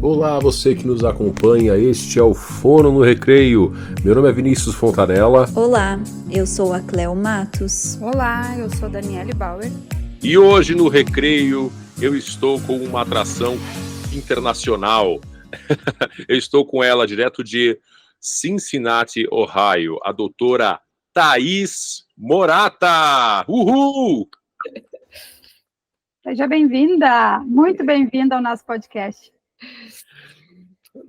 Olá, você que nos acompanha, este é o Fono no Recreio. Meu nome é Vinícius Fontanella. Olá, eu sou a Cleo Matos. Olá, eu sou Daniele Bauer. E hoje no Recreio eu estou com uma atração internacional. Eu estou com ela direto de Cincinnati, Ohio, a doutora Thaís Morata. Uhul! Seja bem-vinda, muito bem-vinda ao nosso podcast.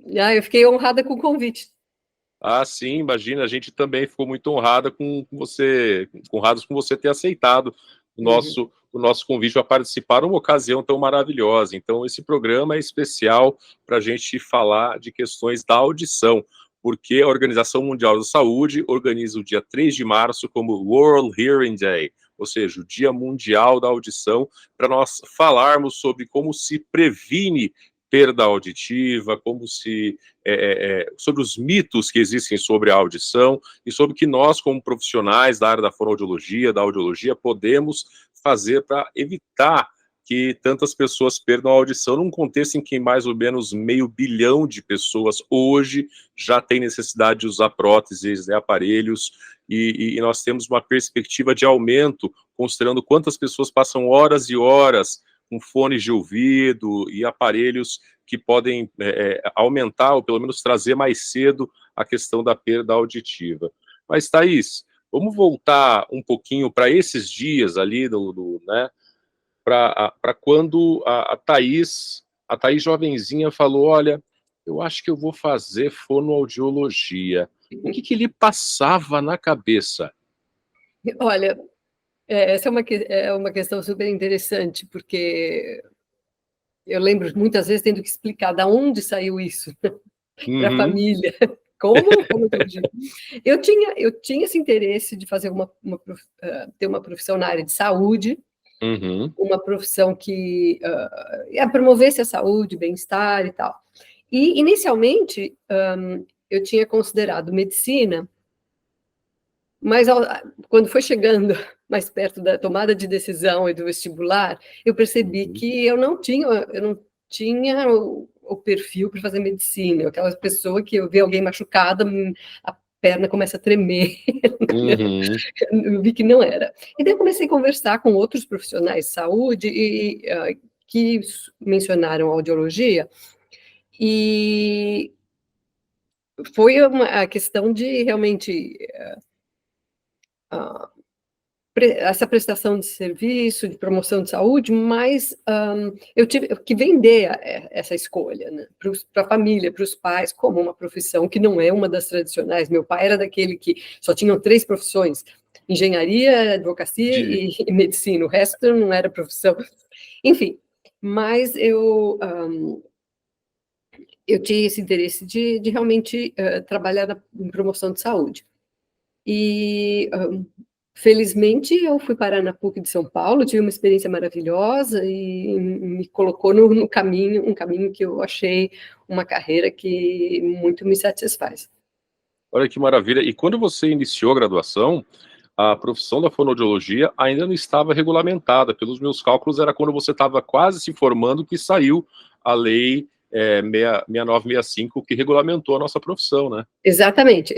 Eu fiquei honrada com o convite. Ah, sim, imagina, a gente também ficou muito honrados com você ter aceitado o nosso convite para participar numa ocasião tão maravilhosa. Então, esse programa é especial para a gente falar de questões da audição, porque a Organização Mundial da Saúde organiza o dia 3 de março como World Hearing Day, ou seja, o Dia Mundial da Audição, para nós falarmos sobre como se previne perda auditiva, sobre os mitos que existem sobre a audição e sobre o que nós, como profissionais da área da fonoaudiologia, da audiologia, podemos fazer para evitar que tantas pessoas perdam a audição num contexto em que mais ou menos 500 milhões de pessoas hoje já têm necessidade de usar próteses, aparelhos, e nós temos uma perspectiva de aumento, considerando quantas pessoas passam horas e horas com fones de ouvido e aparelhos que podem aumentar ou pelo menos trazer mais cedo a questão da perda auditiva. Mas, Thaís, vamos voltar um pouquinho para esses dias ali, né, para quando a Thaís jovenzinha falou, olha, eu acho que eu vou fazer fonoaudiologia. O que lhe passava na cabeça? Olha, essa é uma questão super interessante, porque eu lembro muitas vezes tendo que explicar de onde saiu isso para a família. Como eu tinha esse interesse de fazer ter uma profissão na área de saúde, uma profissão que promovesse a saúde, bem-estar e tal. E, inicialmente, eu tinha considerado medicina, mas quando foi chegando mais perto da tomada de decisão e do vestibular, eu percebi que eu não tinha o perfil para fazer medicina, aquela pessoa que eu vi alguém machucada, a perna começa a tremer, eu vi que não era. E daí eu comecei a conversar com outros profissionais de saúde que mencionaram a audiologia, e foi a questão de realmente essa prestação de serviço, de promoção de saúde, mas eu tive que vender essa escolha, né, para a família, para os pais, como uma profissão que não é uma das tradicionais. Meu pai era daquele que só tinham 3 profissões: engenharia, advocacia e medicina, o resto não era profissão. Enfim, mas eu tinha esse interesse de realmente trabalhar em promoção de saúde. E, felizmente, eu fui parar na PUC de São Paulo, tive uma experiência maravilhosa e me colocou no caminho, um caminho que eu achei uma carreira que muito me satisfaz. Olha que maravilha. E quando você iniciou a graduação, a profissão da fonoaudiologia ainda não estava regulamentada. Pelos meus cálculos, era quando você estava quase se formando que saiu a lei 6965, que regulamentou a nossa profissão, né? Exatamente.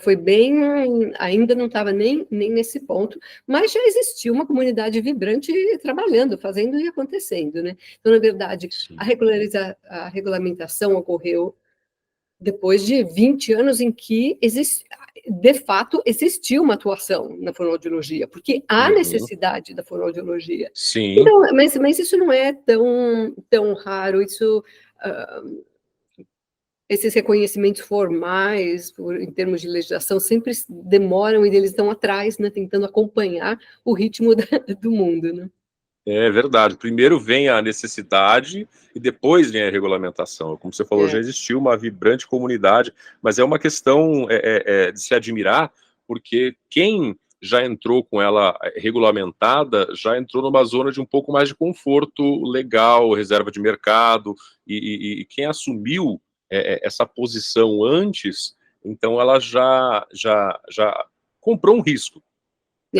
Foi bem, ainda não estava nem nesse ponto, mas já existia uma comunidade vibrante trabalhando, fazendo e acontecendo, né? Então, na verdade, a regulamentação ocorreu depois de 20 anos em que de fato existiu uma atuação na fonoaudiologia, porque há necessidade da fonoaudiologia. Sim. Então, mas isso não é tão raro, esses reconhecimentos formais, em termos de legislação, sempre demoram e eles estão atrás, né, tentando acompanhar o ritmo do mundo, né? É verdade. Primeiro vem a necessidade e depois vem a regulamentação. Como você falou, já existiu uma vibrante comunidade, mas é uma questão de se admirar, porque quem já entrou com ela regulamentada já entrou numa zona de um pouco mais de conforto legal, reserva de mercado, e quem assumiu essa posição antes, então ela já comprou um risco.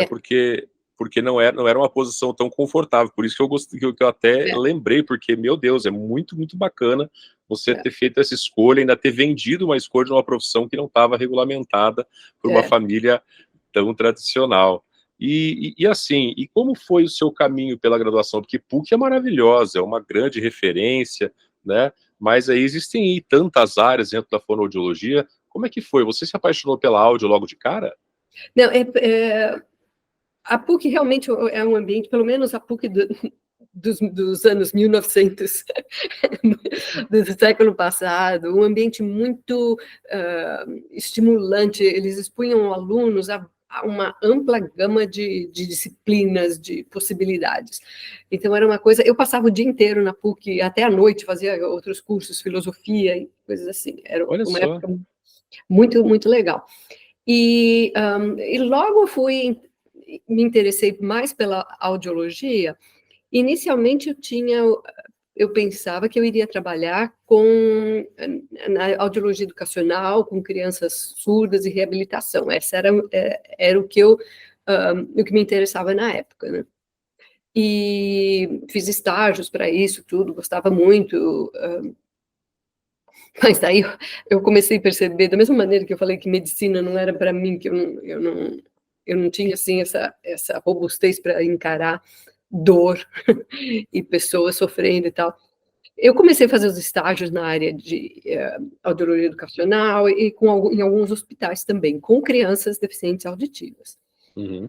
Porque porque não era uma posição tão confortável, por isso que eu gostei, que eu até lembrei, porque, meu Deus, é muito, muito bacana você ter feito essa escolha, ainda ter vendido uma escolha de uma profissão que não estava regulamentada por uma família tão tradicional. E assim, e como foi o seu caminho pela graduação? Porque PUC é maravilhosa, é uma grande referência, né? Mas aí existem aí tantas áreas dentro da fonoaudiologia. Como é que foi? Você se apaixonou pela áudio logo de cara? Não, a PUC realmente é um ambiente, pelo menos a PUC dos anos 1900, do século passado, um ambiente muito estimulante. Eles expunham alunos a uma ampla gama de disciplinas, de possibilidades. Então, era uma coisa... Eu passava o dia inteiro na PUC, até à noite, fazia outros cursos, filosofia e coisas assim. Era uma época muito, muito legal. E logo me interessei mais pela audiologia. Inicialmente eu pensava que eu iria trabalhar na audiologia educacional, com crianças surdas e reabilitação. Essa era o que me interessava na época, né? E fiz estágios para isso, tudo, gostava muito. Mas daí eu comecei a perceber, da mesma maneira que eu falei que medicina não era para mim, que eu não tinha assim essa robustez para encarar dor e pessoas sofrendo e tal. Eu comecei a fazer os estágios na área de audiologia educacional e em alguns hospitais também, com crianças deficientes auditivas. Uhum.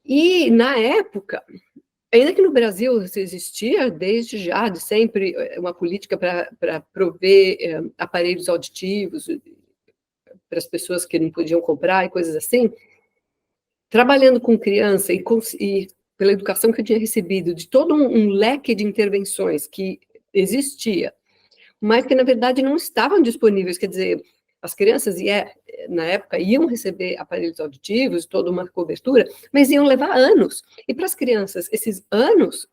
E, na época, ainda que no Brasil existia, desde já, de sempre, uma política para prover aparelhos auditivos para as pessoas que não podiam comprar e coisas assim, trabalhando com criança e pela educação que eu tinha recebido, de todo um leque de intervenções que existia, mas que, na verdade, não estavam disponíveis. Quer dizer, as crianças, na época, iam receber aparelhos auditivos, toda uma cobertura, mas iam levar anos. E para as crianças, esses anos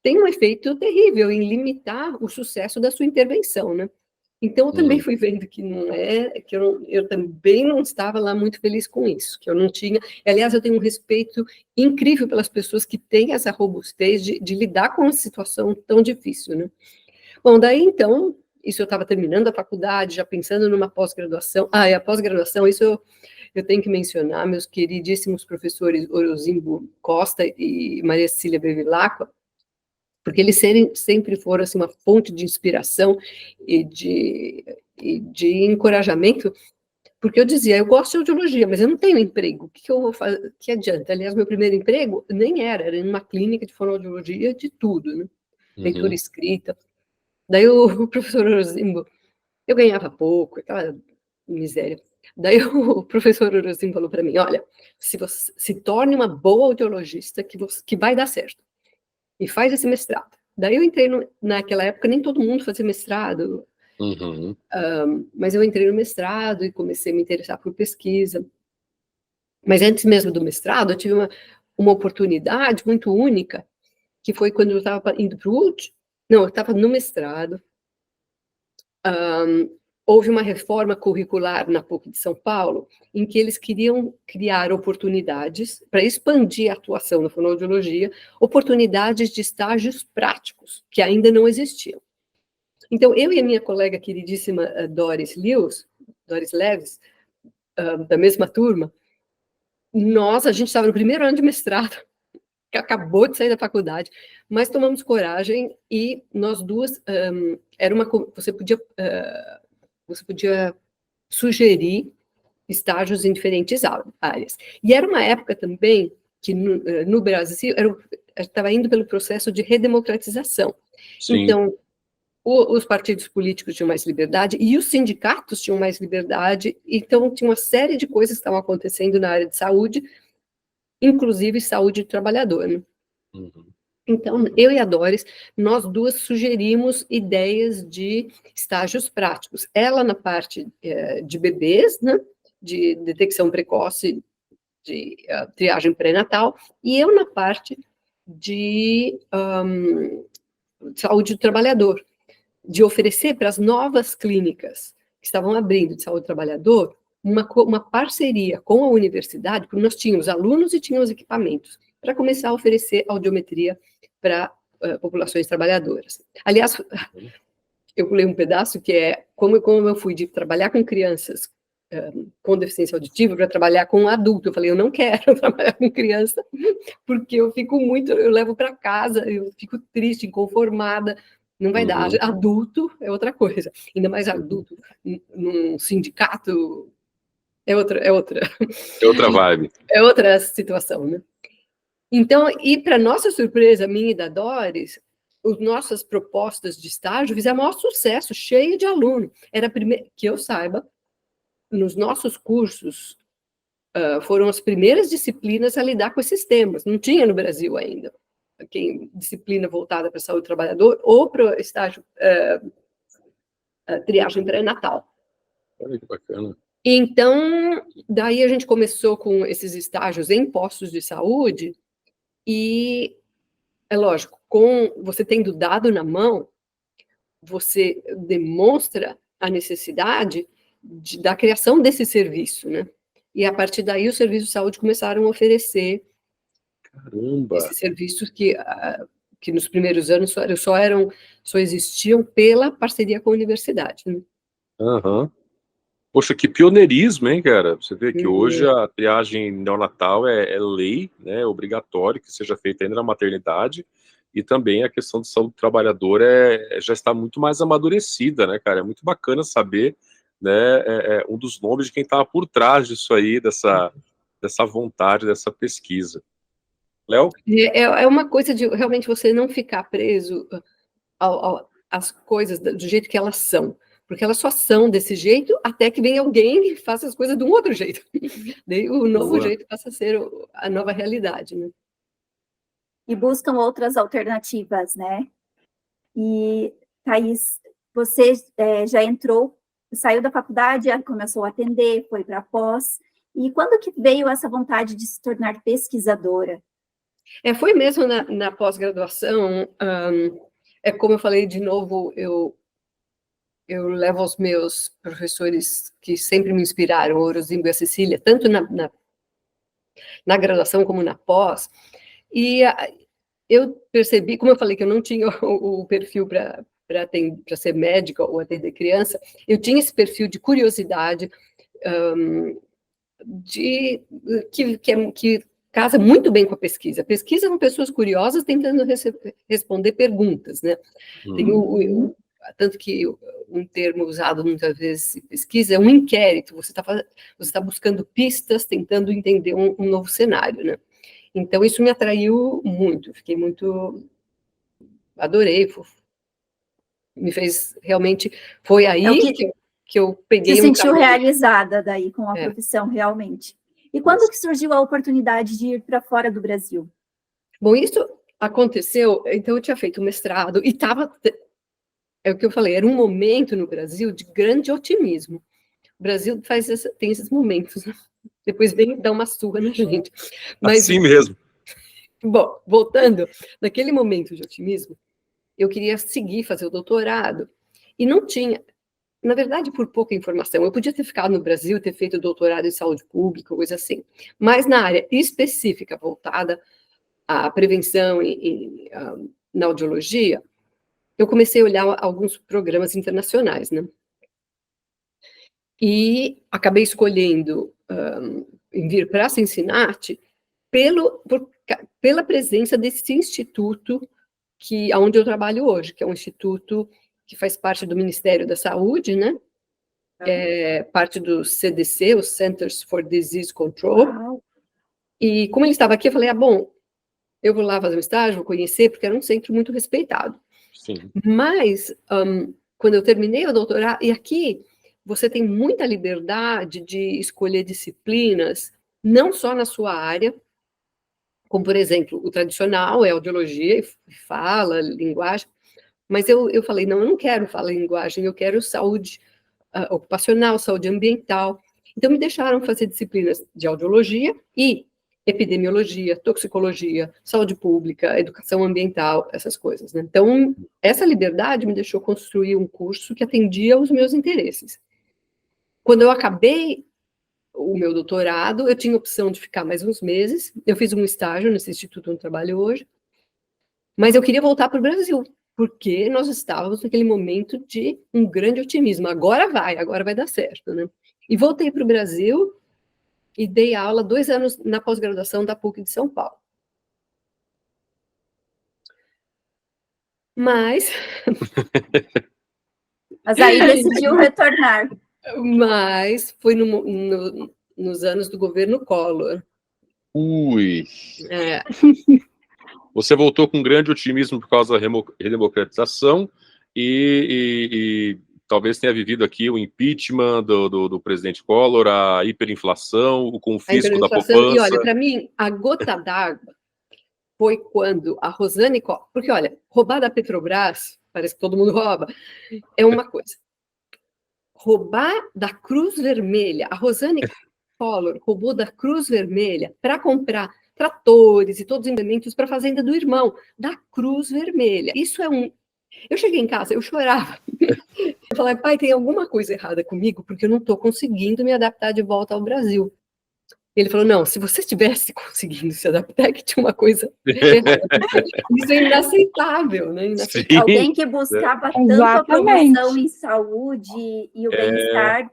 têm um efeito terrível em limitar o sucesso da sua intervenção, né? Então, eu também fui vendo que eu também não estava lá muito feliz com isso, que eu não tinha... Aliás, eu tenho um respeito incrível pelas pessoas que têm essa robustez de lidar com uma situação tão difícil, né? Bom, daí, então, isso eu estava terminando a faculdade, já pensando numa pós-graduação. E a pós-graduação, isso eu tenho que mencionar, meus queridíssimos professores Orozimbo Costa e Maria Cecília Bevilacqua, porque eles sempre foram assim, uma fonte de inspiração e de encorajamento, porque eu dizia, eu gosto de audiologia, mas eu não tenho emprego, o que eu vou fazer? Que adianta? Aliás, meu primeiro emprego nem era em uma clínica de fonoaudiologia de tudo, né? Leitura escrita. Daí o professor Orozimbo, eu ganhava pouco, aquela miséria. Daí o professor Orozimbo falou para mim, olha, você se torne uma boa audiologista que vai dar certo. E faz esse mestrado. Daí eu entrei, naquela época, nem todo mundo fazia mestrado, mas eu entrei no mestrado e comecei a me interessar por pesquisa. Mas antes mesmo do mestrado, eu tive uma oportunidade muito única, que foi quando eu estava indo para o último... Não, eu estava no mestrado. Houve uma reforma curricular na PUC de São Paulo, em que eles queriam criar oportunidades para expandir a atuação na fonoaudiologia, oportunidades de estágios práticos, que ainda não existiam. Então, eu e a minha colega queridíssima Doris Leves, da mesma turma, a gente estava no primeiro ano de mestrado, que acabou de sair da faculdade, mas tomamos coragem e nós duas, você podia sugerir estágios em diferentes áreas. E era uma época também que no Brasil estava indo pelo processo de redemocratização. Sim. Então, os partidos políticos tinham mais liberdade e os sindicatos tinham mais liberdade, então tinha uma série de coisas que estavam acontecendo na área de saúde, inclusive saúde do trabalhador, né? Então, eu e a Doris, nós duas sugerimos ideias de estágios práticos. Ela na parte de bebês, né, de detecção precoce, de triagem pré-natal, e eu na parte de saúde do trabalhador, de oferecer para as novas clínicas que estavam abrindo de saúde do trabalhador uma parceria com a universidade, porque nós tínhamos alunos e tínhamos equipamentos, para começar a oferecer audiometria para populações trabalhadoras. Aliás, eu pulei um pedaço que é como eu fui de trabalhar com crianças com deficiência auditiva para trabalhar com adulto. Eu falei, eu não quero trabalhar com criança, porque eu levo para casa, eu fico triste, inconformada, não vai dar. Adulto é outra coisa, ainda mais adulto num sindicato é outra vibe. É outra situação, né? Então, e para nossa surpresa, minha e da Doris, as nossas propostas de estágio fizeram maior sucesso, cheio de aluno. Era a primeira, que eu saiba, nos nossos cursos, foram as primeiras disciplinas a lidar com esses temas. Não tinha no Brasil ainda disciplina voltada para a saúde do trabalhador ou para o estágio triagem pré-natal. Olha que bacana. Então, daí a gente começou com esses estágios em postos de saúde e, é lógico, com você tendo dado na mão, você demonstra a necessidade da criação desse serviço, né? E a partir daí os serviços de saúde começaram a oferecer esses serviços que nos primeiros anos só existiam pela parceria com a universidade, né? Poxa, que pioneirismo, hein, cara? Você vê que hoje a triagem neonatal é lei, né? Obrigatório que seja feita ainda na maternidade, e também a questão de saúde do trabalhador já está muito mais amadurecida, né, cara? É muito bacana saber, né, um dos nomes de quem estava por trás disso aí, dessa vontade, dessa pesquisa. Léo? É uma coisa de realmente você não ficar preso às coisas do jeito que elas são, porque elas só são desse jeito até que vem alguém e faça as coisas de um outro jeito. Daí o novo jeito passa a ser a nova realidade, né? E buscam outras alternativas, né? E, Thaís, você já saiu da faculdade, começou a atender, foi para a pós, e quando que veio essa vontade de se tornar pesquisadora? Foi mesmo na pós-graduação, como eu falei de novo, eu levo aos meus professores que sempre me inspiraram, o Orozimbo e a Cecília, tanto na graduação como na pós, e eu percebi, como eu falei que eu não tinha o perfil para ser médica ou atender criança, eu tinha esse perfil de curiosidade, que casa muito bem com a pesquisa. Pesquisa são pessoas curiosas tentando responder perguntas, né? Tem tanto que um termo usado muitas vezes em pesquisa é um inquérito, você está buscando pistas, tentando entender um novo cenário, né? Então, isso me atraiu muito, fiquei muito... Adorei, me fez realmente... Foi aí que eu peguei... Se sentiu realizada daí com a profissão, realmente. E quando que surgiu a oportunidade de ir para fora do Brasil? Bom, isso aconteceu, então eu tinha feito um mestrado e é o que eu falei, era um momento no Brasil de grande otimismo. O Brasil tem esses momentos, né? Depois vem dar uma surra na gente. Mas, assim mesmo. Bom, voltando, naquele momento de otimismo, eu queria seguir, fazer o doutorado, e não tinha, na verdade, por pouca informação. Eu podia ter ficado no Brasil, ter feito doutorado em saúde pública, coisa assim, mas na área específica voltada à prevenção na audiologia, eu comecei a olhar alguns programas internacionais, né? E acabei escolhendo em vir para Cincinnati pela presença desse instituto onde eu trabalho hoje, que é um instituto que faz parte do Ministério da Saúde, né? É parte do CDC, o Centers for Disease Control. E como ele estava aqui, eu falei, bom, eu vou lá fazer um estágio, vou conhecer, porque era um centro muito respeitado. Sim. Mas, quando eu terminei o doutorado, e aqui você tem muita liberdade de escolher disciplinas, não só na sua área, como, por exemplo, o tradicional é audiologia, fala, linguagem, mas eu falei, não, eu não quero falar linguagem, eu quero saúde ocupacional, saúde ambiental. Então, me deixaram fazer disciplinas de audiologia e epidemiologia, toxicologia, saúde pública, educação ambiental, essas coisas, né? Então, essa liberdade me deixou construir um curso que atendia aos meus interesses. Quando eu acabei o meu doutorado, eu tinha opção de ficar mais uns meses, eu fiz um estágio nesse instituto onde trabalho hoje, mas eu queria voltar para o Brasil, porque nós estávamos naquele momento de um grande otimismo, agora vai dar certo, né? E voltei para o Brasil e dei aula 2 anos na pós-graduação da PUC de São Paulo. Mas aí decidiu retornar. Mas foi nos anos do governo Collor. Ui! É. Você voltou com grande otimismo por causa da redemocratização e talvez tenha vivido aqui o impeachment do presidente Collor, a hiperinflação, o confisco da poupança. E olha, para mim, a gota d'água foi quando a Rosane Collor... Porque, olha, roubar da Petrobras, parece que todo mundo rouba, é uma coisa. Roubar da Cruz Vermelha, a Rosane Collor roubou da Cruz Vermelha para comprar tratores e todos os implementos para a fazenda do irmão, da Cruz Vermelha. Isso é um... Eu cheguei em casa, eu chorava. Eu falei, pai, tem alguma coisa errada comigo, porque eu não estou conseguindo me adaptar de volta ao Brasil. Ele falou, não, se você estivesse conseguindo se adaptar, que tinha uma coisa errada. Isso é inaceitável, né? Inaceitável. Alguém que buscava tanto a promoção em saúde e o bem-estar,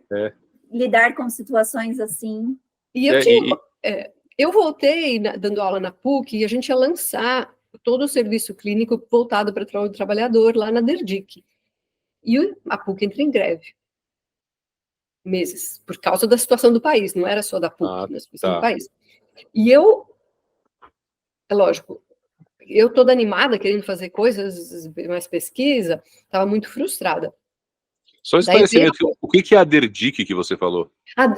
lidar com situações assim. E eu voltei dando aula na PUC e a gente ia lançar todo o serviço clínico voltado para o trabalhador lá na DERDIC. E a PUC entra em greve. Meses, por causa da situação do país, não era só da PUC, mas do país. E é lógico, eu toda animada, querendo fazer coisas, mais pesquisa, estava muito frustrada. Só esclarecimento, o que é a DERDIC que você falou?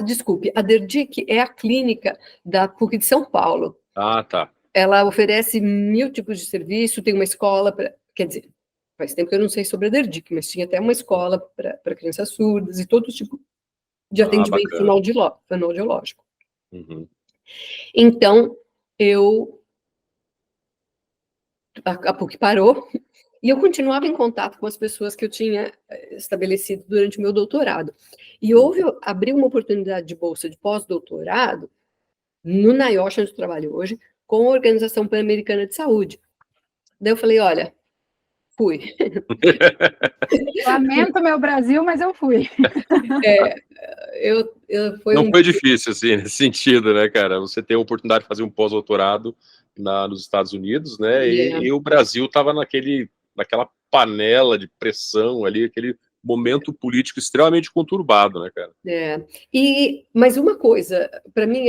Desculpe, a DERDIC é a clínica da PUC de São Paulo. Tá. Ela oferece 1000 tipos de serviço, tem uma escola, quer dizer, faz tempo que eu não sei sobre a DERDIC, mas tinha até uma escola para crianças surdas e todo tipo de atendimento fonoaudiológico. Uhum. Então, a PUC parou e eu continuava em contato com as pessoas que eu tinha estabelecido durante o meu doutorado. E abriu uma oportunidade de bolsa de pós-doutorado no NIOSH, onde eu trabalho hoje, com a Organização Pan-Americana de Saúde. Daí eu falei, olha, fui. Lamento meu Brasil, mas eu fui. Não foi difícil, assim, nesse sentido, né, cara? Você tem a oportunidade de fazer um pós-doutorado nos Estados Unidos, né? E o Brasil estava naquela panela de pressão ali, aquele momento político extremamente conturbado, né, cara? Mas uma coisa, para mim,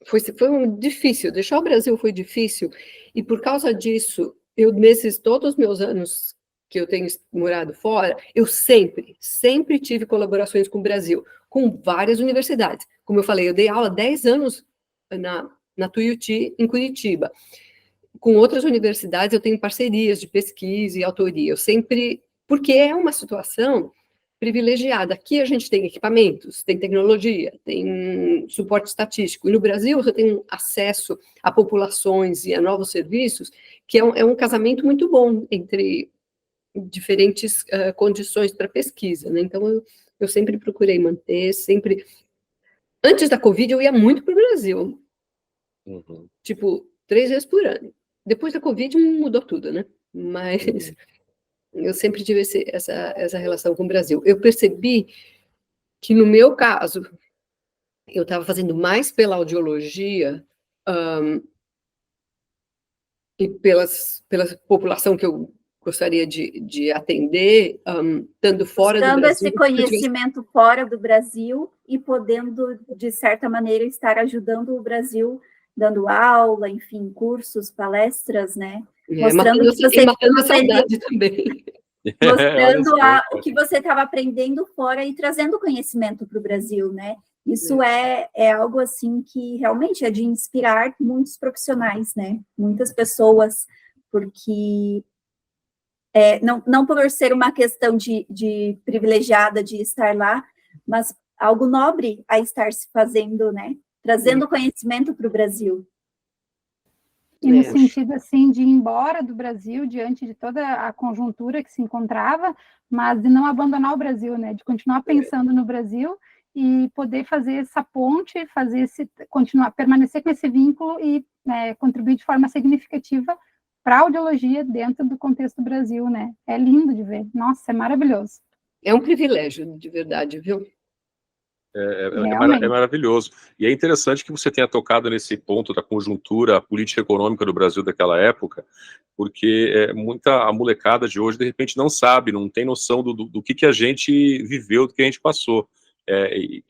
foi difícil. Deixar o Brasil foi difícil, e por causa disso, nesses todos os meus anos que eu tenho morado fora, eu sempre tive colaborações com o Brasil, com várias universidades. Como eu falei, eu dei aula 10 anos na Tuiuti, em Curitiba. Com outras universidades, eu tenho parcerias de pesquisa e autoria. Eu sempre... Porque é uma situação privilegiada. Aqui a gente tem equipamentos, tem tecnologia, tem suporte estatístico. E no Brasil, eu tenho acesso a populações e a novos serviços, que é um casamento muito bom entre diferentes condições para pesquisa, né? Então, eu sempre procurei manter, sempre... Antes da Covid, eu ia muito para o Brasil. Uhum. Tipo, 3 vezes por ano. Depois da Covid, mudou tudo, né? Mas eu sempre tive essa relação com o Brasil. Eu percebi que, no meu caso, eu estava fazendo mais pela audiologia e pela população que eu gostaria de atender, estando fora do Brasil. Dando esse conhecimento fora do Brasil e podendo, de certa maneira, estar ajudando o Brasil, dando aula, enfim, cursos, palestras, né? Mostrando que você matando a saudade também. Mostrando o que você estava aprendendo fora e trazendo conhecimento para o Brasil, né? Isso é algo, assim, que realmente é de inspirar muitos profissionais, né? Muitas pessoas, porque... não por ser uma questão de privilegiada de estar lá, mas algo nobre a estar se fazendo, né? Trazendo conhecimento para o Brasil. E no sentido, assim, de ir embora do Brasil diante de toda a conjuntura que se encontrava, mas de não abandonar o Brasil, né? De continuar pensando no Brasil e poder fazer essa ponte, continuar, permanecer com esse vínculo e contribuir de forma significativa para a audiologia dentro do contexto do Brasil, né? É lindo de ver. Nossa, é maravilhoso. É um privilégio, de verdade, viu? É maravilhoso. E é interessante que você tenha tocado nesse ponto da conjuntura política econômica do Brasil daquela época, porque a molecada de hoje, de repente, não sabe, não tem noção do que a gente viveu, do que a gente passou. E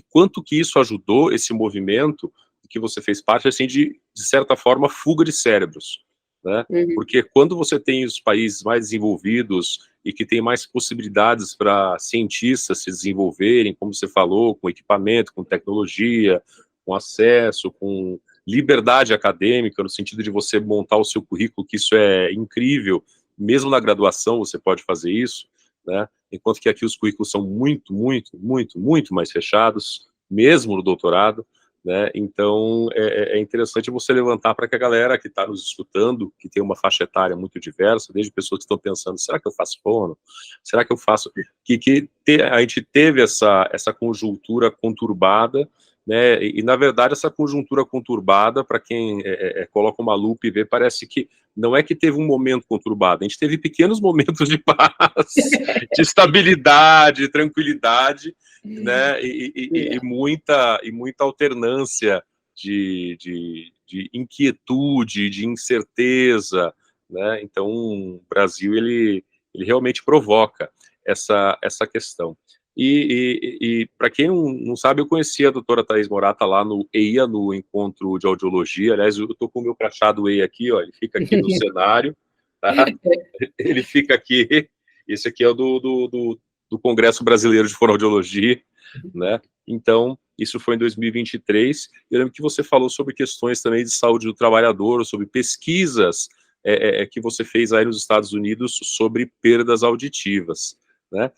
quanto que isso ajudou, esse movimento que você fez parte, assim, de certa forma, fuga de cérebros, né? Porque quando você tem os países mais desenvolvidos e que tem mais possibilidades para cientistas se desenvolverem, como você falou, com equipamento, com tecnologia, com acesso, com liberdade acadêmica, no sentido de você montar o seu currículo, que isso é incrível, mesmo na graduação você pode fazer isso, né? Enquanto que aqui os currículos são muito, muito, muito, muito mais fechados, mesmo no doutorado, né? Então, é interessante você levantar para que a galera que está nos escutando, que tem uma faixa etária muito diversa, desde pessoas que estão pensando, será que eu faço fono? Será que eu faço... A gente teve essa conjuntura conturbada, né? E, na verdade, essa conjuntura conturbada, para quem coloca uma lupa e vê, parece que não é que teve um momento conturbado, a gente teve pequenos momentos de paz, de estabilidade, de tranquilidade, né? E muita alternância de inquietude, de incerteza, né? Então, o Brasil, ele realmente provoca essa questão. E para quem não sabe, eu conheci a doutora Thaís Morata lá no EIA, no Encontro de Audiologia. Aliás, eu estou com o meu crachado EIA aqui, ó, ele fica aqui no cenário, tá? Ele fica aqui, esse aqui é o do Congresso Brasileiro de Fonoaudiologia, né? Então, isso foi em 2023. Eu lembro que você falou sobre questões também de saúde do trabalhador, sobre pesquisas que você fez aí nos Estados Unidos sobre perdas auditivas, né?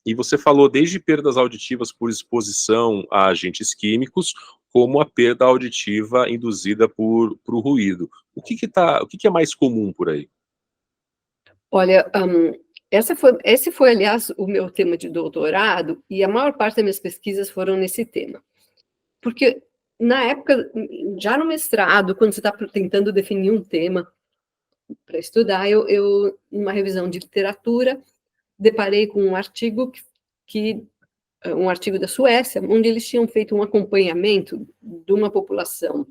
E você falou desde perdas auditivas por exposição a agentes químicos, como a perda auditiva induzida por ruído. O que é mais comum por aí? Olha, esse foi, aliás, o meu tema de doutorado, e a maior parte das minhas pesquisas foram nesse tema. Porque, na época, já no mestrado, quando você está tentando definir um tema para estudar, eu, numa revisão de literatura, deparei com um artigo um artigo da Suécia, onde eles tinham feito um acompanhamento de uma população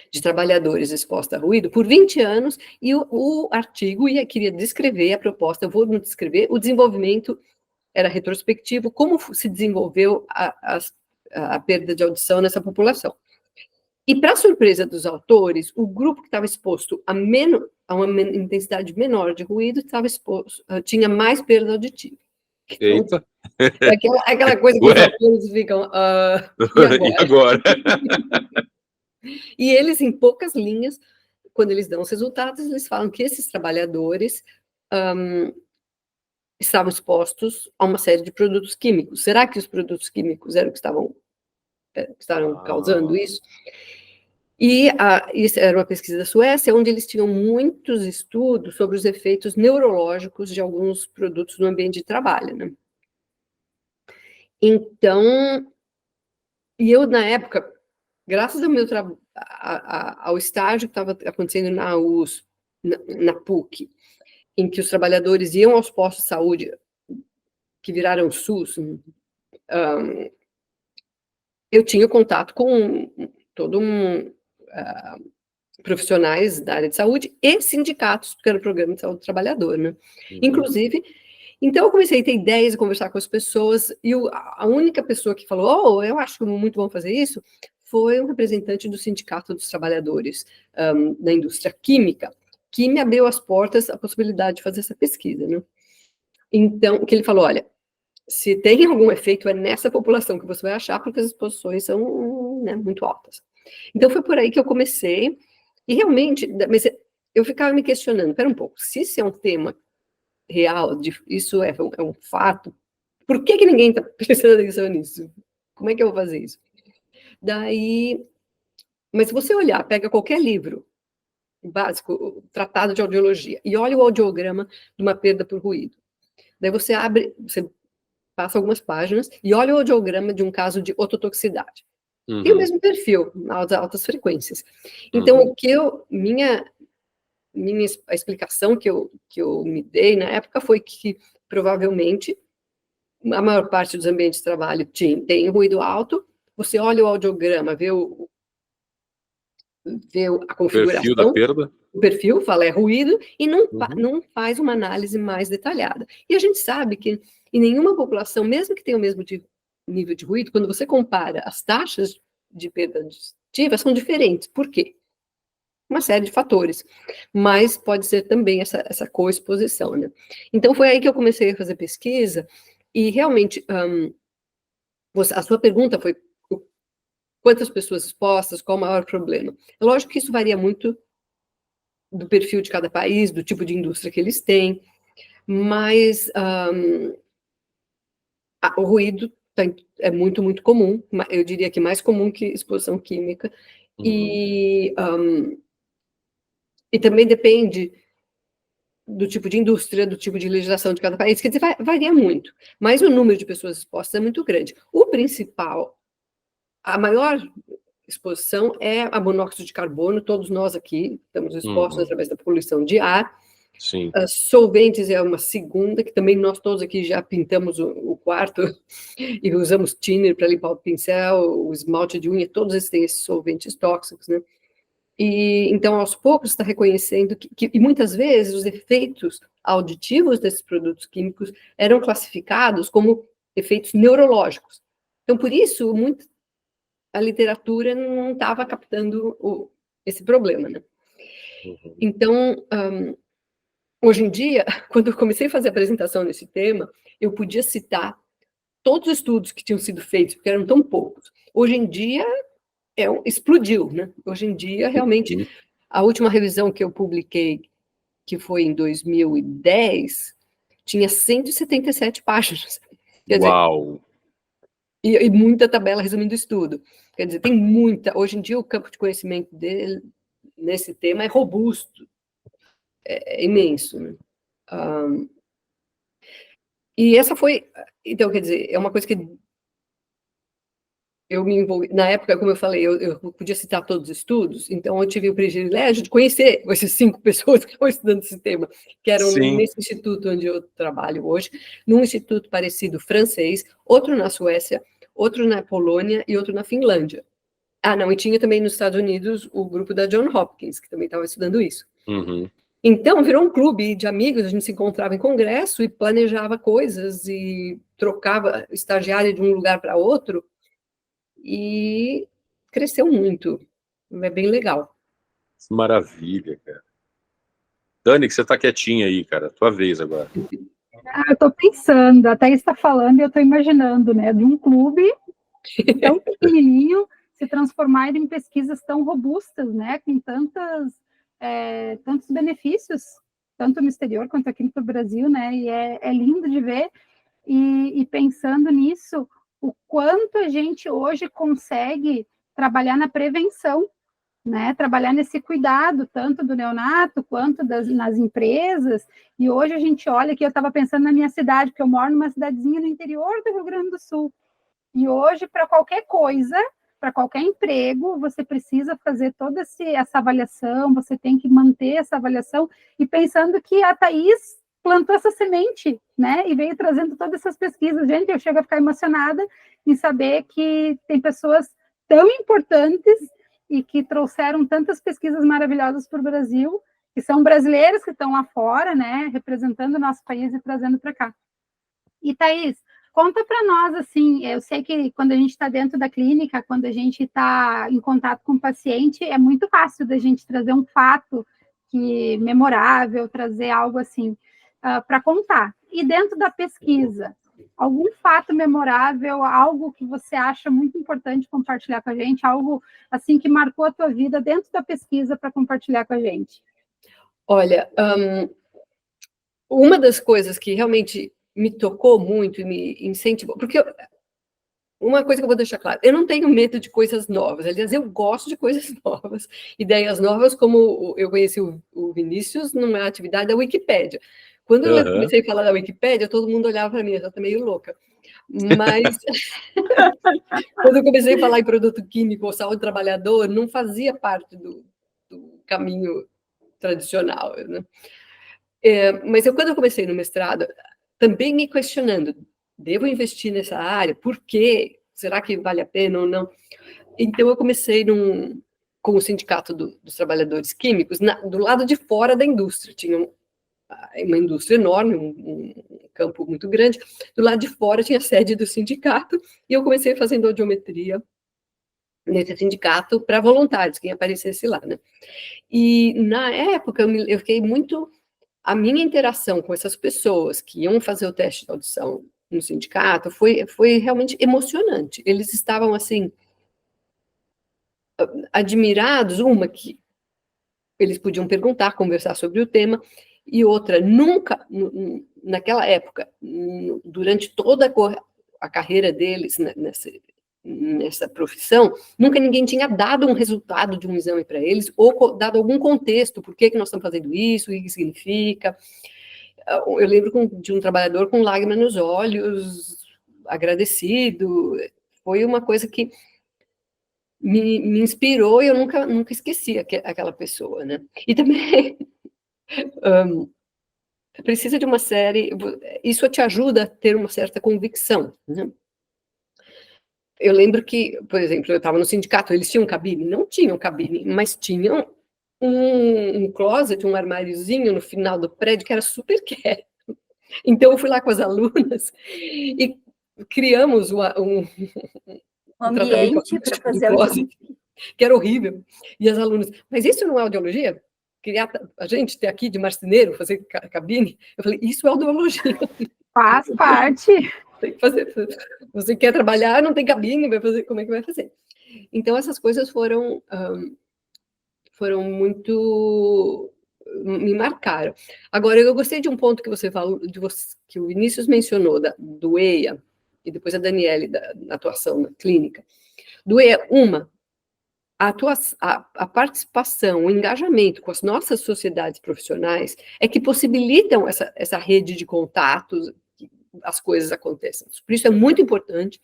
de trabalhadores exposta a ruído por 20 anos, e o artigo queria descrever a proposta, eu vou descrever, o desenvolvimento era retrospectivo, como se desenvolveu a perda de audição nessa população. E, para surpresa dos autores, o grupo que estava exposto a uma intensidade menor de ruído tinha mais perda auditiva. Eita! Então, aquela coisa que os autores ficam... E agora? E eles, em poucas linhas, quando eles dão os resultados, eles falam que esses trabalhadores estavam expostos a uma série de produtos químicos. Será que os produtos químicos eram que estavam causando isso? E isso era uma pesquisa da Suécia, onde eles tinham muitos estudos sobre os efeitos neurológicos de alguns produtos no ambiente de trabalho, né? Então, e eu, na época, graças ao estágio que estava acontecendo na PUC, em que os trabalhadores iam aos postos de saúde, que viraram SUS, eu tinha contato com profissionais da área de saúde e sindicatos, porque era o programa de saúde do trabalhador, né? Inclusive, então eu comecei a ter ideias, a conversar com as pessoas, e a única pessoa que falou, eu acho muito bom fazer isso, foi um representante do Sindicato dos Trabalhadores da Indústria Química, que me abriu as portas a possibilidade de fazer essa pesquisa, né? Então, que ele falou, olha, se tem algum efeito, é nessa população que você vai achar, porque as exposições são, né, muito altas. Então, foi por aí que eu comecei, e realmente, mas eu ficava me questionando, espera um pouco, se isso é um tema real, isso é um fato, por que ninguém está prestando atenção nisso? Como é que eu vou fazer isso? Daí, mas se você olhar, pega qualquer livro básico, o tratado de audiologia, e olha o audiograma de uma perda por ruído. Daí você abre, você passa algumas páginas e olha o audiograma de um caso de ototoxicidade. Tem o mesmo perfil, altas frequências. Então, a explicação que eu me dei na época foi que, provavelmente, a maior parte dos ambientes de trabalho tem ruído alto, você olha o audiograma, vê a configuração, perfil da perda. O perfil, fala é ruído, e não faz uma análise mais detalhada. E a gente sabe que em nenhuma população, mesmo que tenha o mesmo nível de ruído, quando você compara as taxas de perda auditiva, são diferentes. Por quê? Uma série de fatores, mas pode ser também essa coexposição, né? Então, foi aí que eu comecei a fazer pesquisa, e realmente, a sua pergunta foi quantas pessoas expostas, qual o maior problema? É lógico que isso varia muito do perfil de cada país, do tipo de indústria que eles têm, mas o ruído é muito, muito comum, eu diria que mais comum que exposição química, e também depende do tipo de indústria, do tipo de legislação de cada país, quer dizer, varia muito, mas o número de pessoas expostas é muito grande. O principal, a maior exposição é a monóxido de carbono, todos nós aqui estamos expostos através da poluição de ar. Sim. Solventes é uma segunda, que também nós todos aqui já pintamos o quarto e usamos thinner para limpar o pincel, o esmalte de unha, todos esses têm esses solventes tóxicos, né? E então, aos poucos, está reconhecendo e muitas vezes os efeitos auditivos desses produtos químicos eram classificados como efeitos neurológicos. Então, por isso, a literatura não estava captando esse problema, né? Então, hoje em dia, quando eu comecei a fazer a apresentação nesse tema, eu podia citar todos os estudos que tinham sido feitos, porque eram tão poucos. Hoje em dia, explodiu, né? Hoje em dia, realmente, a última revisão que eu publiquei, que foi em 2010, tinha 177 páginas. Quer Uau! Dizer, e muita tabela resumindo o estudo. Quer dizer, tem muita... Hoje em dia, o campo de conhecimento dele, nesse tema, é robusto, é imenso, né? E essa foi... Então, quer dizer, é uma coisa que eu me envolvi... Na época, como eu falei, eu podia citar todos os estudos, então eu tive o privilégio de conhecer essas 5 pessoas que estavam estudando esse tema, que eram nesse instituto onde eu trabalho hoje, num instituto parecido francês, outro na Suécia, outro na Polônia e outro na Finlândia. Não, e tinha também nos Estados Unidos o grupo da Johns Hopkins, que também estava estudando isso. Então, virou um clube de amigos, a gente se encontrava em congresso e planejava coisas e trocava estagiário de um lugar para outro, e cresceu muito. É bem legal. Maravilha, cara. Dani, que você está quietinha aí, cara. Tua vez agora. Eu estou pensando, a Thaís está falando e eu estou imaginando, né, de um clube tão pequenininho se transformar em pesquisas tão robustas, né, com tantos benefícios, tanto no exterior quanto aqui no Brasil, né, e é lindo de ver, e pensando nisso, o quanto a gente hoje consegue trabalhar na prevenção, né, trabalhar nesse cuidado, tanto do neonato quanto nas empresas, e hoje a gente olha que eu estava pensando na minha cidade, porque eu moro numa cidadezinha no interior do Rio Grande do Sul, e hoje, para qualquer coisa, para qualquer emprego, você precisa fazer toda essa avaliação, você tem que manter essa avaliação, e pensando que a Thaís plantou essa semente, né, e veio trazendo todas essas pesquisas. Gente, eu chego a ficar emocionada em saber que tem pessoas tão importantes e que trouxeram tantas pesquisas maravilhosas para o Brasil, que são brasileiros que estão lá fora, né, representando o nosso país e trazendo para cá. E, Thaís, conta para nós, assim, eu sei que quando a gente está dentro da clínica, quando a gente está em contato com o paciente, é muito fácil da gente trazer um fato memorável, trazer algo assim, para contar. E dentro da pesquisa, algum fato memorável, algo que você acha muito importante compartilhar com a gente, algo assim que marcou a tua vida dentro da pesquisa para compartilhar com a gente? Olha, uma das coisas que realmente me tocou muito e me incentivou, porque uma coisa que eu vou deixar claro, eu não tenho medo de coisas novas, aliás, eu gosto de coisas novas, ideias novas, como eu conheci o Vinícius numa atividade da Wikipédia. Quando eu comecei a falar da Wikipédia, todo mundo olhava para mim, eu estou meio louca. Mas, quando eu comecei a falar em produto químico ou saúde do trabalhador, não fazia parte do caminho tradicional, né? Mas quando eu comecei no mestrado, também me questionando, devo investir nessa área? Por quê? Será que vale a pena ou não? Então, eu comecei com o Sindicato dos Trabalhadores Químicos, do lado de fora da indústria. Tinha uma indústria enorme, um campo muito grande. Do lado de fora tinha a sede do sindicato, e eu comecei fazendo audiometria nesse sindicato para voluntários, quem aparecesse lá, né? E, na época, eu fiquei muito... A minha interação com essas pessoas que iam fazer o teste de audição no sindicato foi realmente emocionante. Eles estavam, assim, admirados, uma que eles podiam perguntar, conversar sobre o tema, e outra, nunca, naquela época, durante toda a carreira deles nessa profissão, nunca ninguém tinha dado um resultado de um exame para eles, ou dado algum contexto, por que nós estamos fazendo isso, o que significa. Eu lembro de um trabalhador com lágrima nos olhos, agradecido. Foi uma coisa que me inspirou e eu nunca esqueci aquela pessoa, né? E também precisa de uma série, isso te ajuda a ter uma certa convicção, né? Eu lembro que, por exemplo, eu estava no sindicato, eles tinham cabine? Não tinham cabine, mas tinham um closet, um armáriozinho no final do prédio que era super quieto. Então, eu fui lá com as alunas e criamos um ambiente para fazer closet, que era horrível. E as alunas, mas isso não é audiologia? Criar a gente ter aqui de marceneiro, fazer cabine? Eu falei, isso é audiologia. Faz parte. Tem que fazer. Você quer trabalhar, não tem cabine, vai fazer, como é que vai fazer? Então, essas coisas foram muito... me marcaram. Agora, eu gostei de um ponto que você falou, que o Vinícius mencionou, do EIA, e depois a Daniele, da atuação na clínica. Do EIA, a participação, o engajamento com as nossas sociedades profissionais é que possibilitam essa rede de contatos, que as coisas aconteçam. Por isso é muito importante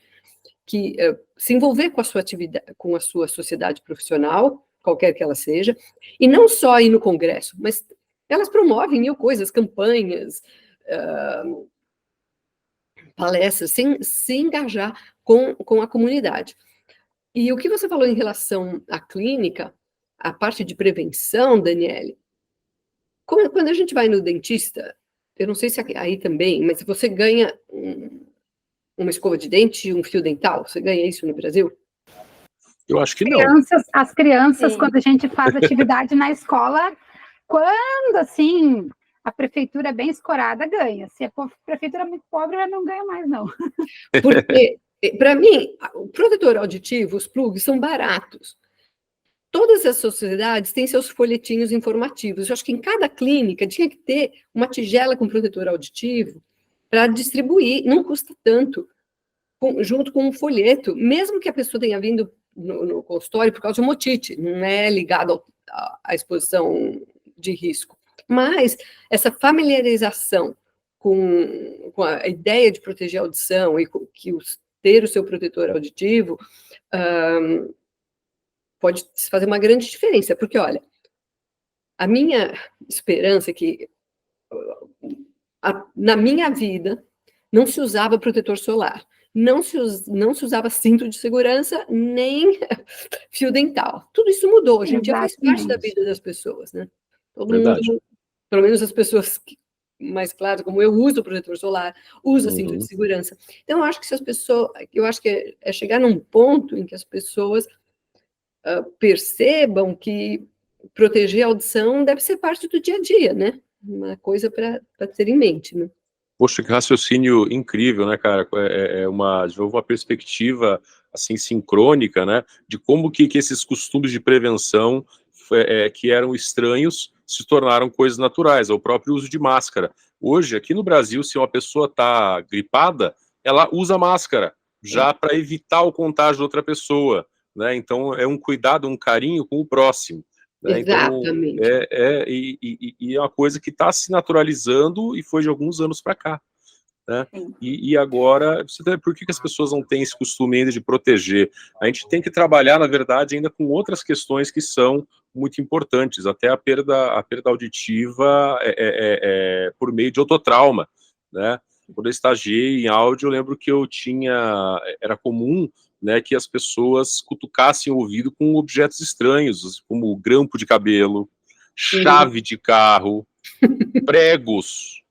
que se envolver com a sua atividade, com a sua sociedade profissional, qualquer que ela seja, e não só ir no congresso, mas elas promovem mil coisas, campanhas, palestras, se engajar com a comunidade. E o que você falou em relação à clínica, a parte de prevenção, Daniele, quando a gente vai no dentista, eu não sei se aí também, mas você ganha uma escova de dente e um fio dental, você ganha isso no Brasil? Eu acho que não. As crianças, Sim. quando a gente faz atividade na escola, quando, assim, a prefeitura é bem escorada, ganha. Se a prefeitura é muito pobre, ela não ganha mais, não. Porque, para mim, o protetor auditivo, os plugs, são baratos. Todas as sociedades têm seus folhetinhos informativos. Eu acho que em cada clínica tinha que ter uma tigela com protetor auditivo para distribuir, não custa tanto, junto com um folheto, mesmo que a pessoa tenha vindo no consultório por causa de uma otite, não é ligado à exposição de risco. Mas essa familiarização com a ideia de proteger a audição e ter o seu protetor auditivo pode fazer uma grande diferença, porque, olha, a minha esperança é que na minha vida não se usava protetor solar, não se usava cinto de segurança, nem fio dental. Tudo isso mudou, hoje em dia faz parte da vida das pessoas, né? Todo mundo, pelo menos as pessoas mais claras, como eu uso protetor solar, uso cinto de segurança. Então, eu acho que é chegar num ponto em que as pessoas percebam que proteger a audição deve ser parte do dia a dia, né? Uma coisa para ter em mente, né? Poxa, que raciocínio incrível, né, cara? De novo, uma perspectiva, assim, sincrônica, né? De como que esses costumes de prevenção que eram estranhos se tornaram coisas naturais, o próprio uso de máscara. Hoje, aqui no Brasil, se uma pessoa está gripada, ela usa máscara, já para evitar o contágio de outra pessoa, né? Então, é um cuidado, um carinho com o próximo. Né? Exatamente. Então, e é uma coisa que está se naturalizando e foi de alguns anos para cá. né? E agora, por que as pessoas não têm esse costume ainda de proteger? A gente tem que trabalhar, na verdade, ainda com outras questões que são muito importantes, até a perda auditiva por meio de ototrauma, né? Quando eu estagiei em áudio, eu lembro que era comum, né, que as pessoas cutucassem o ouvido com objetos estranhos, como grampo de cabelo, chave de carro, pregos,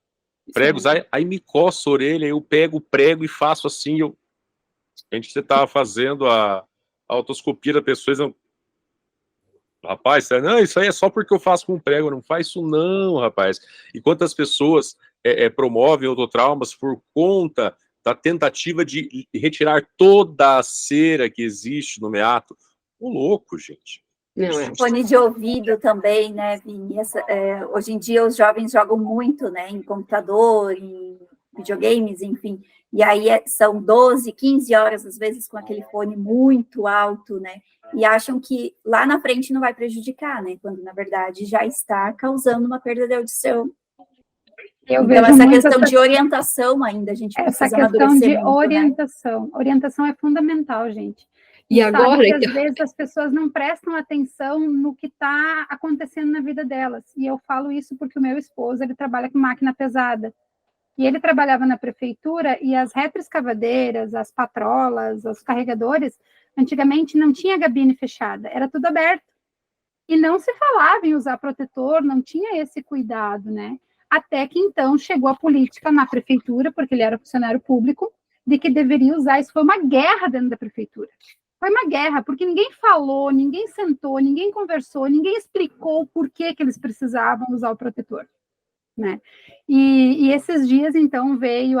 aí me coça a orelha, eu pego o prego e faço assim, você estava fazendo a otoscopia da pessoa, não, rapaz, não, isso aí é só porque eu faço com prego, não faz isso não, rapaz. E quantas pessoas promovem ototraumas por conta da tentativa de retirar toda a cera que existe no meato? Ô, louco, gente. Fone de ouvido também, né, Vini? Hoje em dia os jovens jogam muito, né, em computador, em videogames, enfim, e aí são 12, 15 horas, às vezes, com aquele fone muito alto, né, e acham que lá na frente não vai prejudicar, né, quando, na verdade, já está causando uma perda de audição. Então, essa questão de orientação ainda, a gente precisa amadurecer muito, orientação. Né? Orientação é fundamental, gente. E agora, que às vezes as pessoas não prestam atenção no que está acontecendo na vida delas. E eu falo isso porque o meu esposo, ele trabalha com máquina pesada. E ele trabalhava na prefeitura e as retroescavadeiras, as patrolas, os carregadores, antigamente não tinha gabine fechada, era tudo aberto. E não se falava em usar protetor, não tinha esse cuidado, né? Até que então chegou a política na prefeitura, porque ele era funcionário público, de que deveria usar. Isso foi uma guerra dentro da prefeitura. Foi uma guerra, porque ninguém falou, ninguém sentou, ninguém conversou, ninguém explicou por que eles precisavam usar o protetor, né? E esses dias, então, veio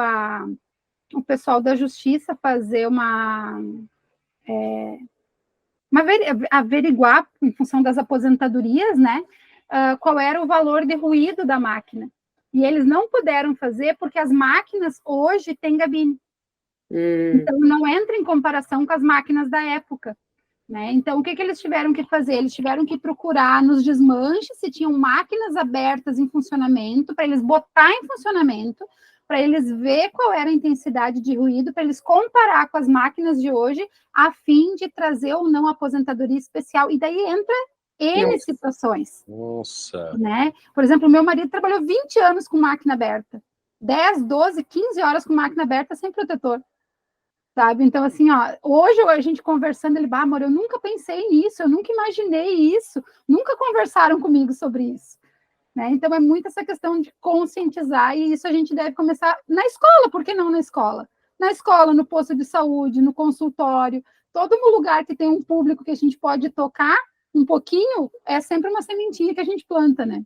o pessoal da Justiça fazer averiguar, em função das aposentadorias, né, qual era o valor de ruído da máquina. E eles não puderam fazer porque as máquinas hoje têm gabine. Então, não entra em comparação com as máquinas da época, né? Então, o que eles tiveram que fazer? Eles tiveram que procurar nos desmanches se tinham máquinas abertas em funcionamento, para eles botar em funcionamento, para eles ver qual era a intensidade de ruído, para eles comparar com as máquinas de hoje, a fim de trazer ou não a aposentadoria especial. E daí entra N situações. Nossa! Né? Por exemplo, meu marido trabalhou 20 anos com máquina aberta. 10, 12, 15 horas com máquina aberta sem protetor. Sabe? Então, assim, hoje a gente conversando, ele, amor, eu nunca pensei nisso, eu nunca imaginei isso, nunca conversaram comigo sobre isso. Né? Então, é muito essa questão de conscientizar, e isso a gente deve começar na escola, por que não na escola? Na escola, no posto de saúde, no consultório, todo lugar que tem um público que a gente pode tocar um pouquinho, é sempre uma sementinha que a gente planta, né?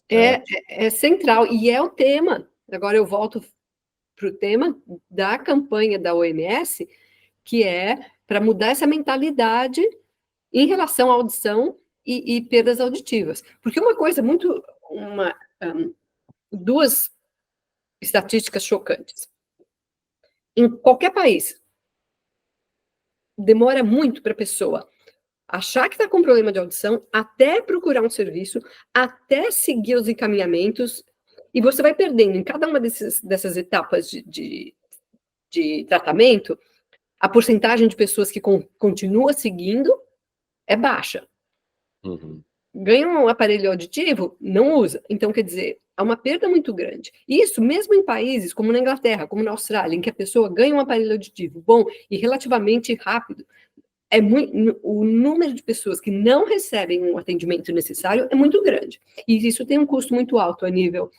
É central, e é o tema. Agora eu volto para o tema da campanha da OMS, que é para mudar essa mentalidade em relação à audição e perdas auditivas. Porque uma coisa duas estatísticas chocantes. Em qualquer país, demora muito para a pessoa achar que está com problema de audição, até procurar um serviço, até seguir os encaminhamentos, e você vai perdendo em cada uma dessas etapas de tratamento, a porcentagem de pessoas que continua seguindo é baixa. Ganha um aparelho auditivo, não usa. Então, quer dizer, há uma perda muito grande. Isso, mesmo em países como na Inglaterra, como na Austrália, em que a pessoa ganha um aparelho auditivo bom e relativamente rápido, o número de pessoas que não recebem um atendimento necessário é muito grande. E isso tem um custo muito alto a nível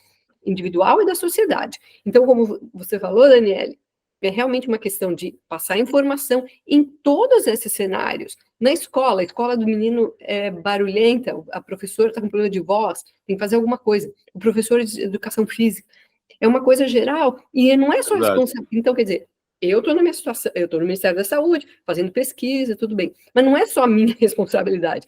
individual e da sociedade. Então, como você falou, Daniele, é realmente uma questão de passar informação em todos esses cenários. Na escola, a escola do menino é barulhenta, a professora está com problema de voz, tem que fazer alguma coisa. O professor de educação física. É uma coisa geral, e não é só responsabilidade. Então, quer dizer, eu estou na minha situação, eu estou no Ministério da Saúde, fazendo pesquisa, tudo bem. Mas não é só a minha responsabilidade.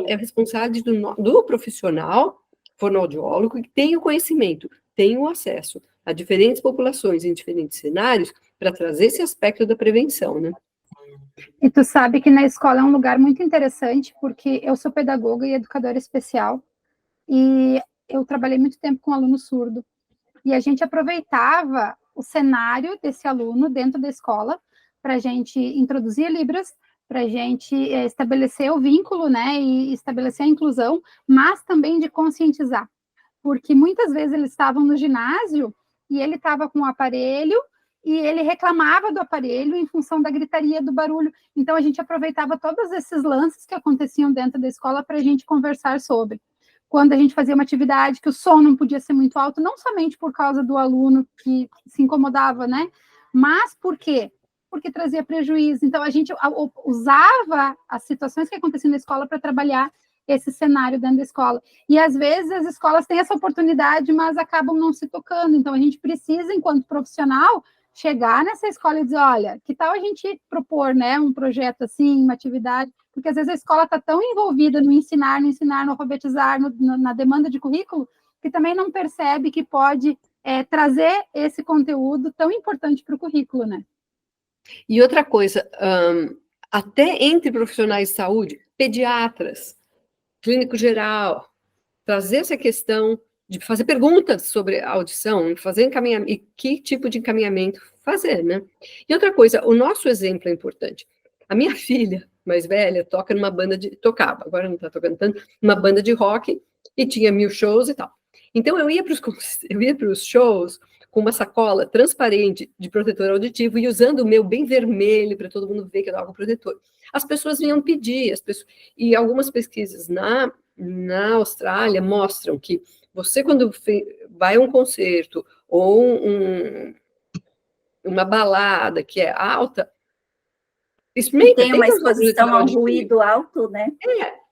É a responsabilidade do profissional, fonoaudiólogo, que tem o conhecimento, tem o acesso a diferentes populações em diferentes cenários para trazer esse aspecto da prevenção, né? E tu sabe que na escola é um lugar muito interessante, porque eu sou pedagoga e educadora especial, e eu trabalhei muito tempo com aluno surdo. E a gente aproveitava o cenário desse aluno dentro da escola, para a gente introduzir Libras, para a gente estabelecer o vínculo, né, e estabelecer a inclusão, mas também de conscientizar, porque muitas vezes eles estavam no ginásio e ele estava com o aparelho e ele reclamava do aparelho em função da gritaria, do barulho. Então, a gente aproveitava todos esses lances que aconteciam dentro da escola para a gente conversar sobre. Quando a gente fazia uma atividade que o som não podia ser muito alto, não somente por causa do aluno que se incomodava, né? Mas por quê? Porque trazia prejuízo. Então, a gente usava as situações que aconteciam na escola para trabalhar esse cenário dentro da escola. E, às vezes, as escolas têm essa oportunidade, mas acabam não se tocando. Então, a gente precisa, enquanto profissional, chegar nessa escola e dizer, olha, que tal a gente propor, né, um projeto assim, uma atividade, porque às vezes a escola está tão envolvida no ensinar, no alfabetizar, na demanda de currículo, que também não percebe que pode trazer esse conteúdo tão importante para o currículo, né? E outra coisa, até entre profissionais de saúde, pediatras, clínico geral, trazer essa questão de fazer perguntas sobre a audição, fazer encaminhamento, e que tipo de encaminhamento fazer, né? E outra coisa, o nosso exemplo é importante. A minha filha mais velha toca numa banda tocava, agora não está tocando tanto, uma banda de rock, e tinha 1000 shows e tal. Então, eu ia para os shows com uma sacola transparente de protetor auditivo e usando o meu bem vermelho para todo mundo ver que eu estava com protetor. As pessoas vinham pedir, e algumas pesquisas na Austrália mostram que você, quando vai a um concerto ou uma balada que é alta, experimenta. Tem uma exposição a um ruído alto, né?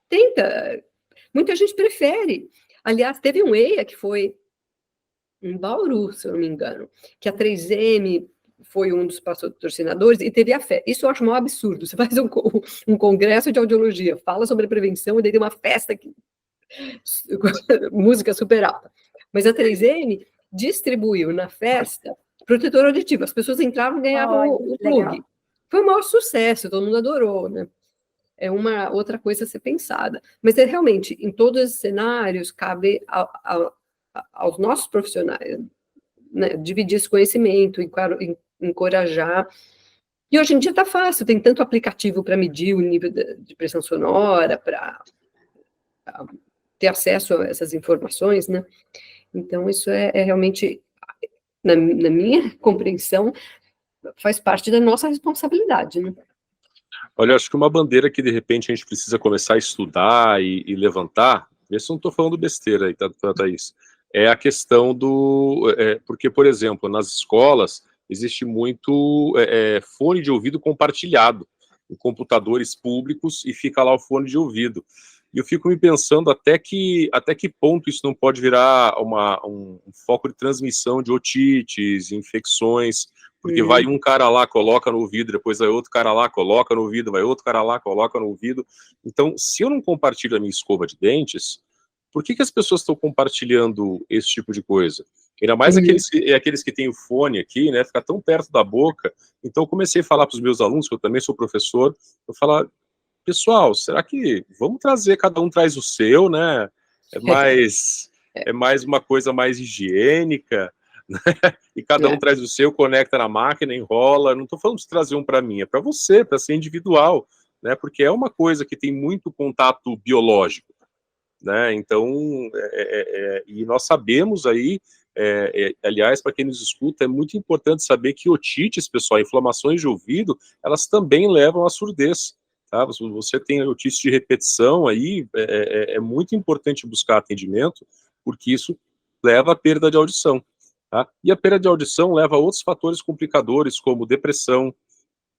Tenta. Muita gente prefere. Aliás, teve um EIA que foi em Bauru, se eu não me engano, que a 3M foi um dos patrocinadores e teve a fé. Isso eu acho um absurdo. Você faz um congresso de audiologia, fala sobre prevenção e daí tem uma festa que música super alta. Mas a 3M distribuiu na festa protetor auditivo. As pessoas entravam e ganhavam o plug. Legal. Foi o maior sucesso, todo mundo adorou, né? É uma outra coisa a ser pensada. Mas realmente, em todos esses cenários, cabe aos nossos profissionais, né, dividir esse conhecimento, encorajar. E hoje em dia está fácil, tem tanto aplicativo para medir o nível de pressão sonora, para ter acesso a essas informações, né? Então, isso é realmente, na minha compreensão, faz parte da nossa responsabilidade, né? Olha, eu acho que uma bandeira que, de repente, a gente precisa começar a estudar e levantar, vê se eu não estou falando besteira aí, Thaís, é a questão porque, por exemplo, nas escolas, existe muito fone de ouvido compartilhado em computadores públicos e fica lá o fone de ouvido. E eu fico me pensando até que ponto isso não pode virar um foco de transmissão de otites, infecções, porque vai um cara lá, coloca no ouvido, depois vai outro cara lá, coloca no ouvido, vai outro cara lá, coloca no ouvido. Então, se eu não compartilho a minha escova de dentes, por que as pessoas estão compartilhando esse tipo de coisa? Ainda mais aqueles que têm o fone aqui, né, fica tão perto da boca. Então, eu comecei a falar para os meus alunos, que eu também sou professor, eu falar, pessoal, será que vamos trazer, cada um traz o seu, né? É mais uma coisa mais higiênica, né? E cada um traz o seu, conecta na máquina, enrola. Não estou falando de trazer um para mim, é para você, para ser individual, né? Porque é uma coisa que tem muito contato biológico, né? Então, e nós sabemos aí, aliás, para quem nos escuta, é muito importante saber que otites, pessoal, inflamações de ouvido, elas também levam à surdez. Tá? Se você tem otite de repetição, aí é muito importante buscar atendimento, porque isso leva à perda de audição. Tá? E a perda de audição leva a outros fatores complicadores, como depressão,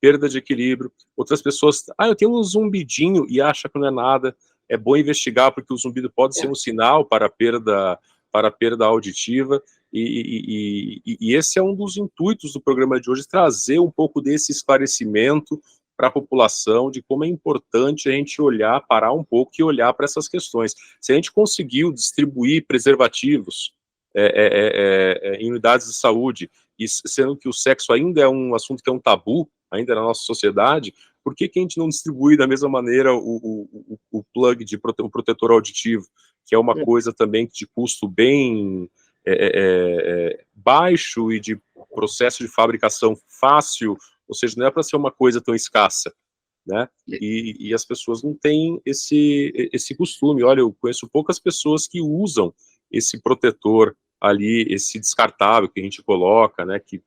perda de equilíbrio. Outras pessoas, eu tenho um zumbidinho e acha que não é nada. É bom investigar, porque o zumbido pode ser um sinal para a perda auditiva. E esse é um dos intuitos do programa de hoje, trazer um pouco desse esclarecimento para a população de como é importante a gente parar um pouco e olhar para essas questões. Se a gente conseguiu distribuir preservativos em unidades de saúde, e sendo que o sexo ainda é um assunto que é um tabu, ainda na nossa sociedade, por que a gente não distribui da mesma maneira o plug o protetor auditivo, que é uma coisa também de custo bem baixo e de processo de fabricação fácil, ou seja, não é para ser uma coisa tão escassa, né? E as pessoas não têm esse costume. Olha, eu conheço poucas pessoas que usam esse protetor ali, esse descartável que a gente coloca, né? Que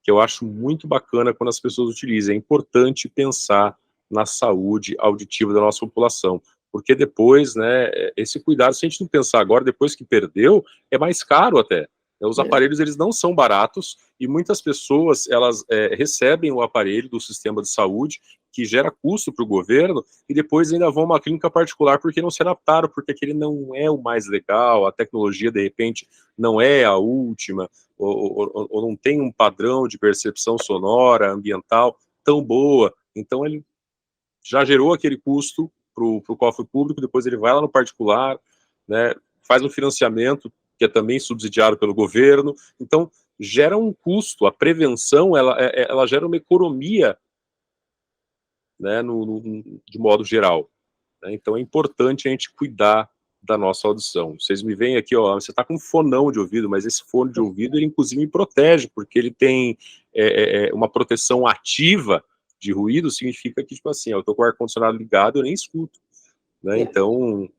eu acho muito bacana quando as pessoas utilizam. É importante pensar na saúde auditiva da nossa população, porque depois, né, esse cuidado, se a gente não pensar agora, depois que perdeu, é mais caro até. Os aparelhos, eles não são baratos, e muitas pessoas, elas recebem o aparelho do sistema de saúde, que gera custo para o governo, e depois ainda vão a uma clínica particular porque não se adaptaram, porque aquele não é o mais legal, a tecnologia, de repente, não é a última, ou não tem um padrão de percepção sonora, ambiental, tão boa. Então, ele já gerou aquele custo para o cofre público, depois ele vai lá no particular, né, faz um financiamento, que é também subsidiado pelo governo, então gera um custo. A prevenção, ela gera uma economia, né, de modo geral, né? Então é importante a gente cuidar da nossa audição. Vocês me veem aqui, ó, você está com um fonão de ouvido, mas esse fone de ouvido, ele inclusive me protege, porque ele tem uma proteção ativa de ruído, significa que, tipo assim, eu estou com o ar-condicionado ligado, eu nem escuto, né? Então,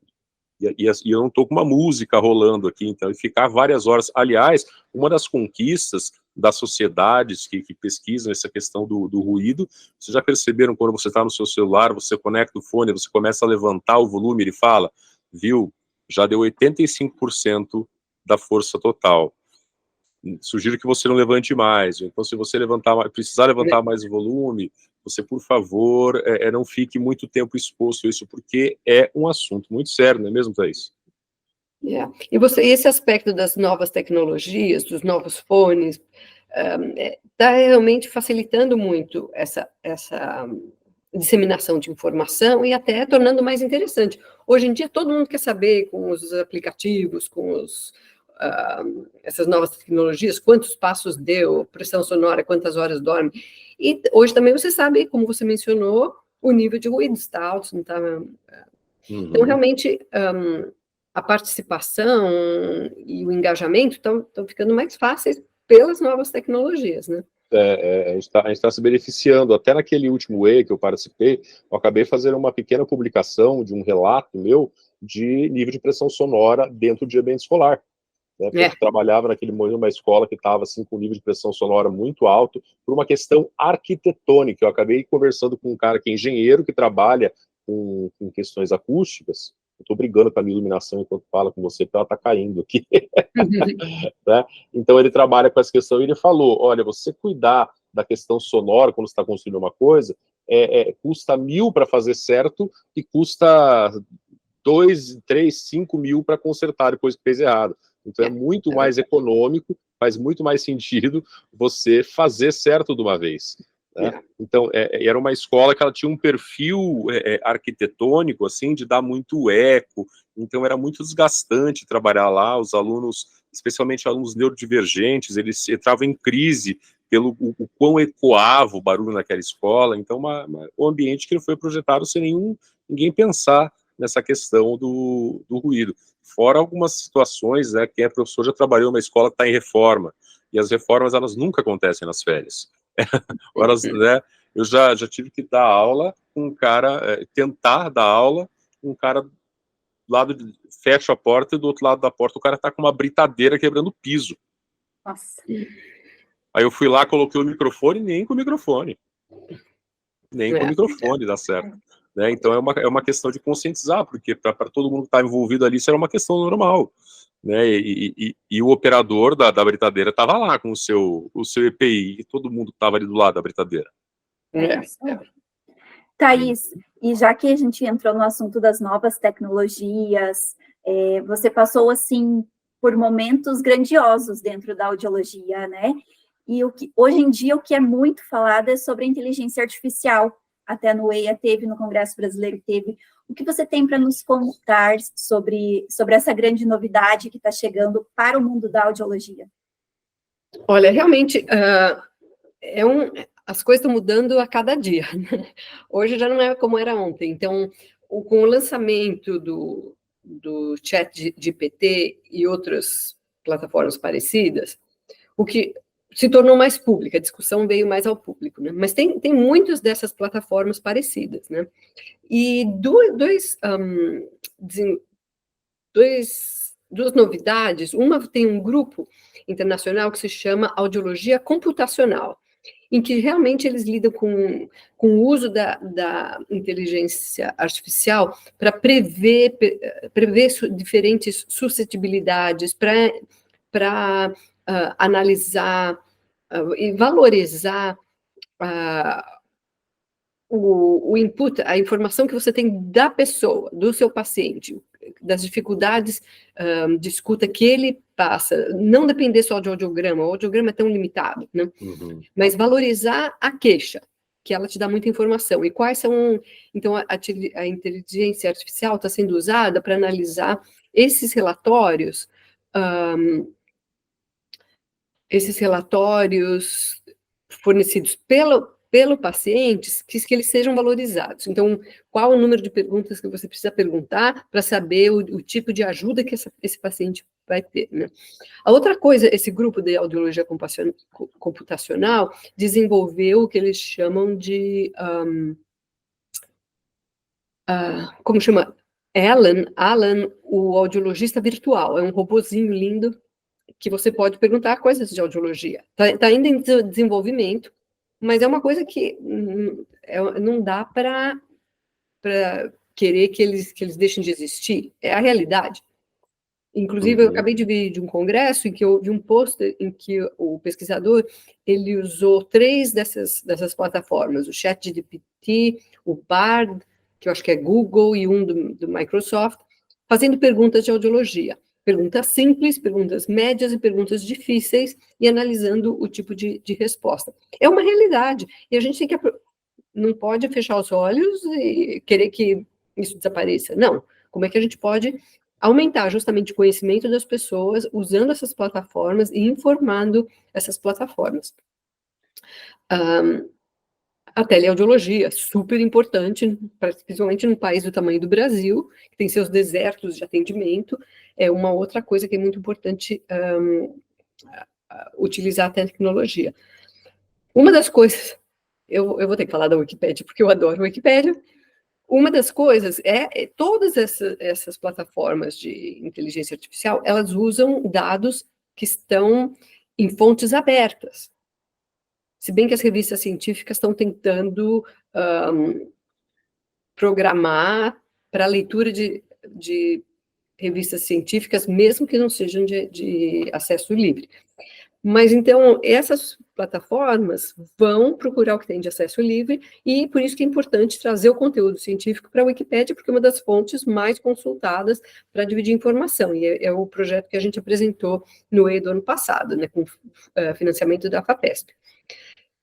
e eu não estou com uma música rolando aqui, então, e ficar várias horas. Aliás, uma das conquistas das sociedades que pesquisam essa questão do ruído, vocês já perceberam, quando você está no seu celular, você conecta o fone, você começa a levantar o volume, ele fala, viu, já deu 85% da força total. Sugiro que você não levante mais. Então, se você precisar levantar mais o volume, você, por favor, não fique muito tempo exposto a isso, porque é um assunto muito sério, não é mesmo, Thaís? E esse aspecto das novas tecnologias, dos novos fones, está realmente facilitando muito essa disseminação de informação e até tornando mais interessante. Hoje em dia, todo mundo quer saber, com os aplicativos, com essas novas tecnologias, quantos passos deu, pressão sonora, quantas horas dorme. E hoje também você sabe, como você mencionou, o nível de ruído está alto, não está... Então, realmente, a participação e o engajamento estão ficando mais fáceis pelas novas tecnologias, né? A gente está se beneficiando. Até naquele último E que eu participei, eu acabei fazendo uma pequena publicação de um relato meu de nível de pressão sonora dentro de ambiente escolar. Né, porque eu trabalhava naquele momento numa escola que estava assim, com um nível de pressão sonora muito alto, por uma questão arquitetônica. Eu acabei conversando com um cara que é engenheiro, que trabalha com questões acústicas. Eu estou brigando com a minha iluminação enquanto falo com você, porque ela está caindo aqui. Né? Então ele trabalha com essa questão, e ele falou, olha, você cuidar da questão sonora quando você está construindo uma coisa, custa 1.000 para fazer certo, e custa 2, 3, 5 mil para consertar depois que fez errado. Então é muito mais econômico, faz muito mais sentido você fazer certo de uma vez. Né? Então, era uma escola que ela tinha um perfil arquitetônico, assim, de dar muito eco, então era muito desgastante trabalhar lá. Os alunos, especialmente alunos neurodivergentes, eles entravam em crise pelo o quão ecoava o barulho naquela escola. Então, um ambiente que não foi projetado sem ninguém pensar nessa questão do ruído. Fora algumas situações, né, quem é professor já trabalhou numa escola que está em reforma, e as reformas, elas nunca acontecem nas férias. Elas, né, eu já tive que dar aula com um cara, tentar dar aula com um cara do lado, fecha a porta, e do outro lado da porta o cara está com uma britadeira quebrando o piso. Nossa. Aí eu fui lá, coloquei o microfone, nem com o microfone dá certo. Né? Então é uma questão de conscientizar, porque para todo mundo que está envolvido ali, isso era uma questão normal. Né? E o operador da britadeira estava lá com o seu EPI, e todo mundo estava ali do lado da britadeira. Thaís, e já que a gente entrou no assunto das novas tecnologias, você passou, assim, por momentos grandiosos dentro da audiologia, né? E hoje em dia o que é muito falado é sobre a inteligência artificial. Até no EIA teve, no Congresso Brasileiro teve. O que você tem para nos contar sobre essa grande novidade que está chegando para o mundo da audiologia? Olha, realmente, as coisas estão mudando a cada dia. Né? Hoje já não é como era ontem. Então, com o lançamento do ChatGPT e outros plataformas parecidas, o que se tornou mais pública, a discussão veio mais ao público, né? Mas tem muitas dessas plataformas parecidas, né? E duas novidades. Uma tem um grupo internacional que se chama Audiologia Computacional, em que realmente eles lidam com o uso da inteligência artificial para prever diferentes suscetibilidades, para analisar e valorizar o input, a informação que você tem da pessoa, do seu paciente, das dificuldades de escuta que ele passa, não depender só de audiograma, o audiograma é tão limitado, né? Uhum. Mas valorizar a queixa, que ela te dá muita informação. E quais são... Então, a inteligência artificial está sendo usada para analisar esses relatórios fornecidos pelo paciente, que eles sejam valorizados. Então, qual o número de perguntas que você precisa perguntar para saber o tipo de ajuda que esse paciente vai ter, né? A outra coisa, esse grupo de audiologia computacional desenvolveu o que eles chamam de... como chama? Alan, o audiologista virtual. É um robozinho lindo que você pode perguntar coisas de audiologia. Está ainda em desenvolvimento, mas é uma coisa que não dá para querer que eles deixem de existir. É a realidade. Inclusive, eu acabei de vir de um congresso em que eu vi um post em que o pesquisador ele usou 3 dessas plataformas, o ChatGPT, o Bard, que eu acho que é Google, e um do Microsoft, fazendo perguntas de audiologia. Perguntas simples, perguntas médias e perguntas difíceis, e analisando o tipo de resposta. É uma realidade, e a gente não pode fechar os olhos e querer que isso desapareça. Não. Como é que a gente pode aumentar justamente o conhecimento das pessoas usando essas plataformas e informando essas plataformas? A teleaudiologia, super importante, principalmente num país do tamanho do Brasil, que tem seus desertos de atendimento, é uma outra coisa que é muito importante utilizar a tecnologia. Uma das coisas, eu vou ter que falar da Wikipédia, porque eu adoro a Wikipédia. Uma das coisas todas essas plataformas de inteligência artificial, elas usam dados que estão em fontes abertas. Se bem que as revistas científicas estão tentando programar para a leitura de revistas científicas, mesmo que não sejam de acesso livre. Mas, então, essas plataformas vão procurar o que tem de acesso livre, e por isso que é importante trazer o conteúdo científico para a Wikipédia, porque é uma das fontes mais consultadas para dividir informação, e é o projeto que a gente apresentou no EI do ano passado, né, com financiamento da FAPESP.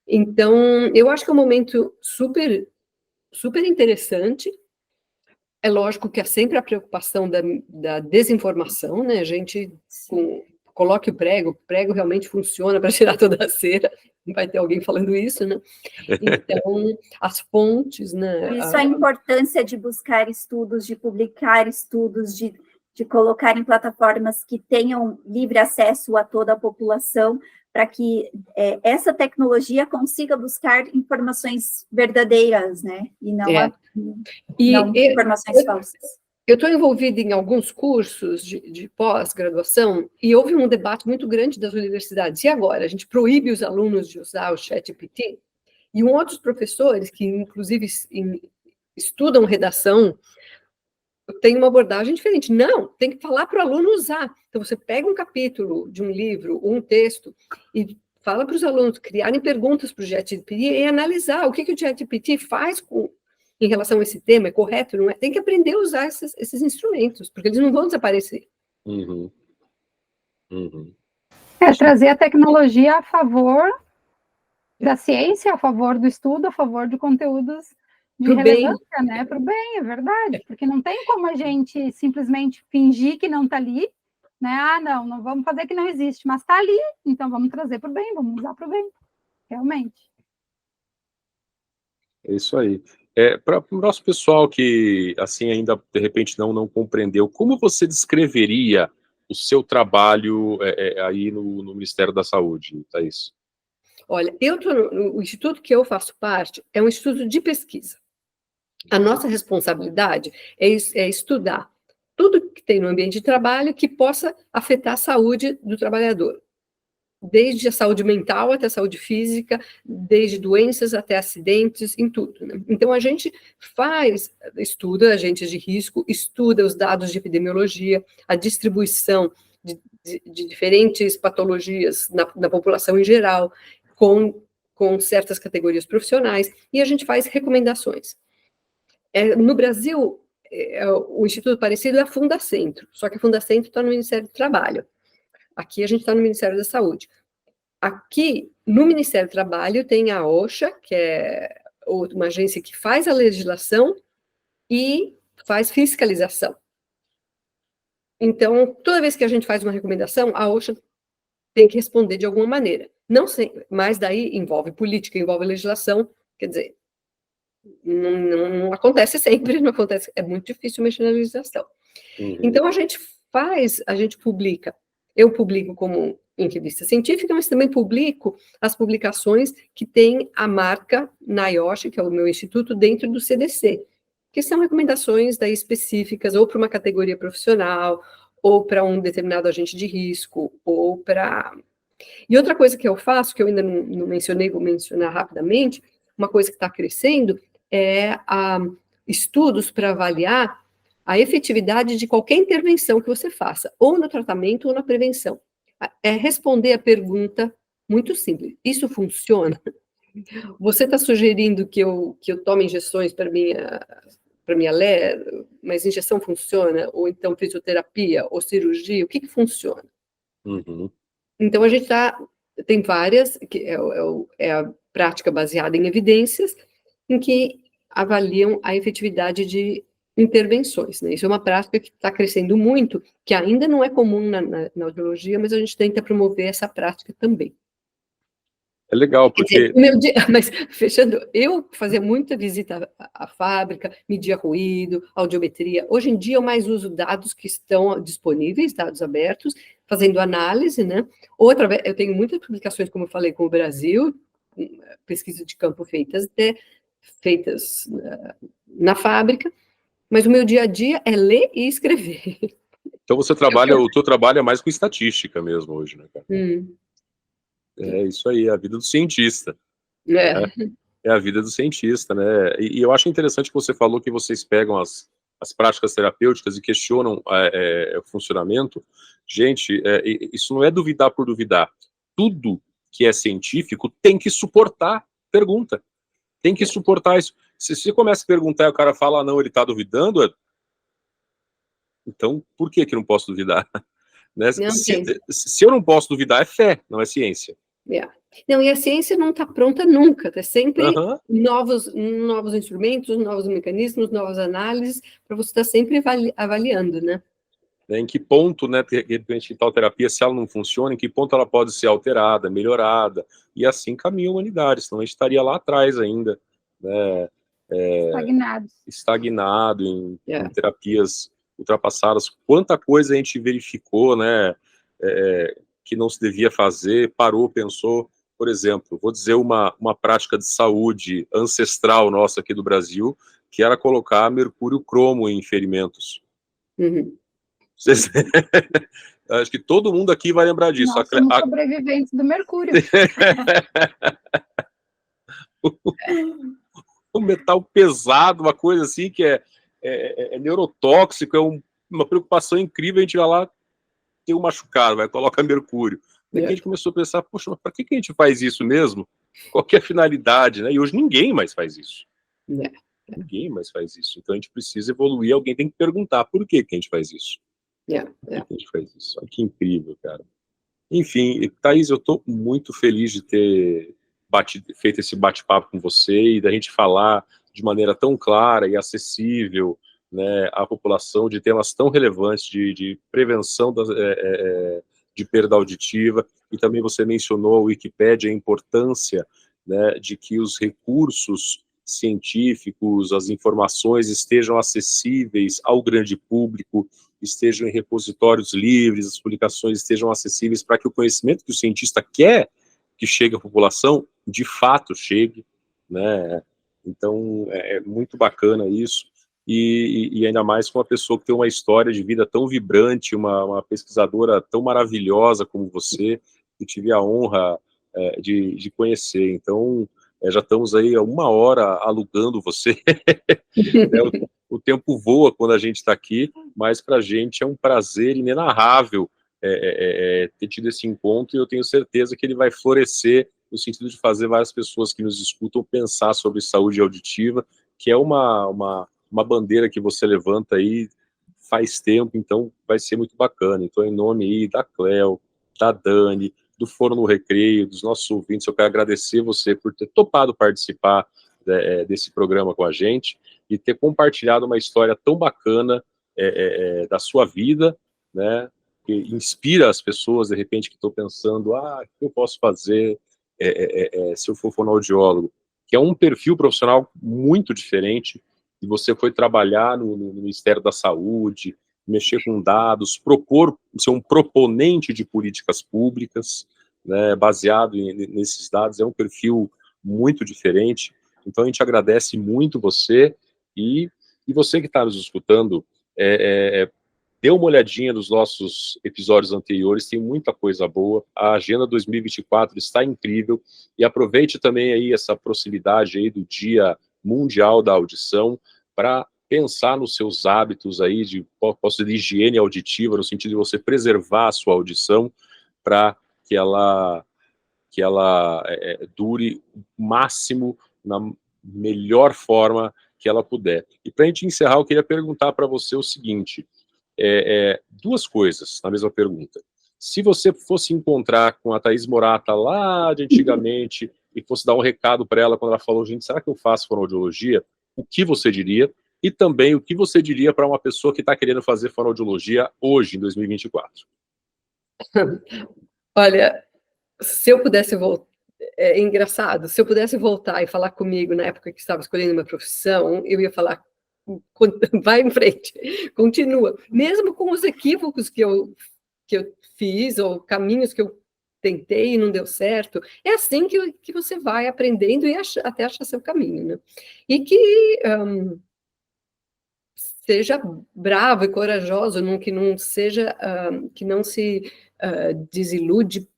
Então, eu acho que é um momento super, super interessante. É lógico que há sempre a preocupação da desinformação, né? A gente coloque o prego realmente funciona para tirar toda a cera, não vai ter alguém falando isso, né? Então, as fontes, né? Por isso a importância de buscar estudos, de publicar estudos, de colocar em plataformas que tenham livre acesso a toda a população, para que essa tecnologia consiga buscar informações verdadeiras, né? E não, não informações falsas. Eu estou envolvida em alguns cursos de pós-graduação, e houve um debate muito grande das universidades. E agora? A gente proíbe os alunos de usar o ChatGPT? E outros professores, que inclusive estudam redação, tem uma abordagem diferente. Não, tem que falar para o aluno usar. Então, você pega um capítulo de um livro, um texto, e fala para os alunos criarem perguntas para o ChatGPT e analisar o que o ChatGPT faz em relação a esse tema, é correto, não é? Tem que aprender a usar esses instrumentos, porque eles não vão desaparecer. Uhum. Uhum. Trazer a tecnologia a favor da ciência, a favor do estudo, a favor de conteúdos de relevância, né? Para o bem, é verdade, porque não tem como a gente simplesmente fingir que não está ali, né? Ah, não vamos fazer que não existe, mas está ali, então vamos trazer para o bem, vamos usar para o bem, realmente. É isso aí. Para o nosso pessoal que, assim, ainda, de repente, não compreendeu, como você descreveria o seu trabalho aí no Ministério da Saúde, Thaís? Olha, o instituto que eu faço parte é um instituto de pesquisa. A nossa responsabilidade é estudar tudo que tem no ambiente de trabalho que possa afetar a saúde do trabalhador, desde a saúde mental até a saúde física, desde doenças até acidentes, em tudo, né? Então, a gente estuda agentes de risco, estuda os dados de epidemiologia, a distribuição de diferentes patologias na população em geral, com certas categorias profissionais, e a gente faz recomendações. No Brasil, o Instituto Parecido é a Fundacentro, só que a Fundacentro está no Ministério do Trabalho. Aqui a gente está no Ministério da Saúde. Aqui, no Ministério do Trabalho, tem a OSHA, que é uma agência que faz a legislação e faz fiscalização. Então, toda vez que a gente faz uma recomendação, a OSHA tem que responder de alguma maneira. Não sei, mas daí envolve política, envolve legislação, quer dizer, não acontece sempre, não acontece, é muito difícil mexer na legislação. Uhum. Então, a gente publica, eu publico como em revista científica, mas também publico as publicações que têm a marca NIOSH, que é o meu instituto, dentro do CDC, que são recomendações daí específicas, ou para uma categoria profissional, ou para um determinado agente de risco, ou para... E outra coisa que eu faço, que eu ainda não mencionei, vou mencionar rapidamente, uma coisa que está crescendo, é estudos para avaliar a efetividade de qualquer intervenção que você faça, ou no tratamento ou na prevenção. É responder a pergunta muito simples: isso funciona? Você está sugerindo que eu tome injeções para minha LER, mas injeção funciona? Ou então fisioterapia ou cirurgia? O que funciona? Uhum. Então, a gente tem várias, que é a prática baseada em evidências, em que avaliam a efetividade de intervenções, né? Isso é uma prática que está crescendo muito, que ainda não é comum na audiologia, mas a gente tenta promover essa prática também. É legal, porque... Mas, fechando, eu fazia muita visita à fábrica, media ruído, audiometria. Hoje em dia, eu mais uso dados que estão disponíveis, dados abertos, fazendo análise, né? Eu tenho muitas publicações, como eu falei, com o Brasil, pesquisa de campo feitas na fábrica, mas o meu dia a dia é ler e escrever. Então o teu trabalho é mais com estatística mesmo hoje, né, cara? É isso aí, é a vida do cientista. É a vida do cientista, né? E eu acho interessante que você falou que vocês pegam as práticas terapêuticas e questionam o funcionamento. Gente, isso não é duvidar por duvidar. Tudo que é científico tem que suportar pergunta. Tem que suportar isso. Se você começa a perguntar e o cara fala, não, ele está duvidando, então por que não posso duvidar? Né? Se eu não posso duvidar, é fé, não é ciência. Não, e a ciência não está pronta nunca, tem sempre novos instrumentos, novos mecanismos, novas análises, para você estar sempre avaliando, né? Em que ponto, né, de repente, tal terapia, se ela não funciona, em que ponto ela pode ser alterada, melhorada, e assim caminha a humanidade, senão a gente estaria lá atrás ainda, né, estagnado em terapias ultrapassadas. Quanta coisa a gente verificou, né, que não se devia fazer, parou, pensou. Por exemplo, vou dizer uma prática de saúde ancestral nossa aqui do Brasil, que era colocar mercúrio cromo em ferimentos. Acho que todo mundo aqui vai lembrar disso. Nós somos sobreviventes do mercúrio. Um metal pesado, uma coisa assim que é neurotóxico, uma preocupação incrível. A gente vai lá, tem um machucado, coloca mercúrio. Daí a gente começou a pensar, poxa, mas para que a gente faz isso mesmo? Qual que é a finalidade, né? E hoje ninguém mais faz isso. Ninguém mais faz isso. Então a gente precisa evoluir, alguém tem que perguntar por que a gente faz isso. Por que a gente faz isso? Olha que incrível, cara. Enfim, Thaís, eu estou muito feliz de ter feito esse bate-papo com você e da gente falar de maneira tão clara e acessível, né, à população, de temas tão relevantes de prevenção de perda auditiva. E também você mencionou a Wikipédia, a importância, né, de que os recursos científicos, as informações estejam acessíveis ao grande público, estejam em repositórios livres, as publicações estejam acessíveis para que o conhecimento que o cientista quer que chegue à população, de fato chegue, né? Então, é muito bacana isso, e ainda mais com uma pessoa que tem uma história de vida tão vibrante, uma pesquisadora tão maravilhosa como você, que tive a honra de conhecer. Então, já estamos aí há 1 hora alugando você. O tempo voa quando a gente está aqui, mas para a gente é um prazer inenarrável ter tido esse encontro, e eu tenho certeza que ele vai florescer no sentido de fazer várias pessoas que nos escutam pensar sobre saúde auditiva, que é uma bandeira que você levanta aí faz tempo, então vai ser muito bacana. Então, em nome aí da Cleo, da Dani, do Foro no Recreio, dos nossos ouvintes, eu quero agradecer você por ter topado participar desse programa com a gente e ter compartilhado uma história tão bacana da sua vida, né, que inspira as pessoas, de repente, que estão pensando, o que eu posso fazer se eu for fonoaudiólogo, que é um perfil profissional muito diferente, e você foi trabalhar no Ministério da Saúde, mexer com dados, ser um proponente de políticas públicas, né, baseado nesses dados, é um perfil muito diferente. Então a gente agradece muito você, e você que está nos escutando, dê uma olhadinha nos nossos episódios anteriores, tem muita coisa boa, a Agenda 2024 está incrível, e aproveite também aí essa proximidade aí do Dia Mundial da Audição para pensar nos seus hábitos aí de higiene auditiva, no sentido de você preservar a sua audição para que ela dure o máximo na melhor forma que ela puder. E para a gente encerrar, eu queria perguntar para você o seguinte, 2 coisas na mesma pergunta. Se você fosse encontrar com a Thaís Morata lá de antigamente e fosse dar um recado para ela quando ela falou, gente, será que eu faço fonoaudiologia? O que você diria? E também o que você diria para uma pessoa que está querendo fazer fonoaudiologia hoje, em 2024? Olha, se eu pudesse voltar, é engraçado, se eu pudesse voltar e falar comigo na época que estava escolhendo uma profissão, eu ia falar, vai em frente, continua, mesmo com os equívocos que eu fiz, ou caminhos que eu tentei e não deu certo, é assim que você vai aprendendo e até achar seu caminho, né? E que seja bravo e corajoso, que não seja, que não se desilude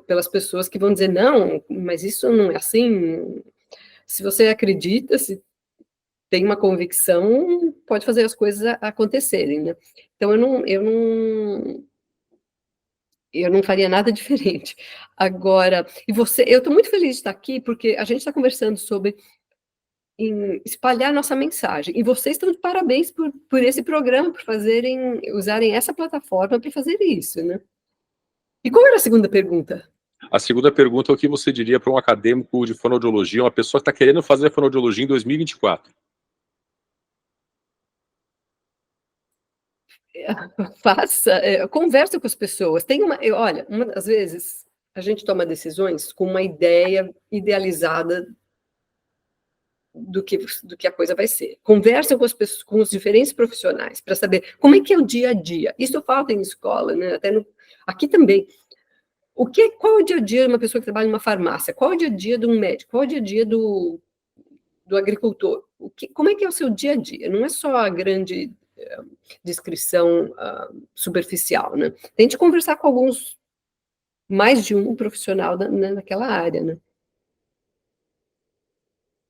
pelas pessoas que vão dizer, não, mas isso não é assim. Se você acredita, se tem uma convicção, pode fazer as coisas acontecerem, né? Então, eu não faria nada diferente. Agora, eu estou muito feliz de estar aqui, porque a gente está conversando sobre espalhar nossa mensagem, e vocês estão de parabéns por esse programa, por usarem essa plataforma para fazer isso, né? E qual era a segunda pergunta? A segunda pergunta é o que você diria para um acadêmico de fonoaudiologia, uma pessoa que está querendo fazer fonoaudiologia em 2024? Conversa com as pessoas. Olha, às vezes a gente toma decisões com uma ideia idealizada do que a coisa vai ser. Conversa com as pessoas, com os diferentes profissionais, para saber como é que é o dia a dia. Isso falta em escola, né? Aqui também. Qual é o dia a dia de uma pessoa que trabalha numa farmácia? Qual é o dia a dia de um médico? Qual é o dia a dia do agricultor? Como é que é o seu dia a dia? Não é só a grande descrição superficial, né? Tente conversar com mais de um profissional naquela área, né?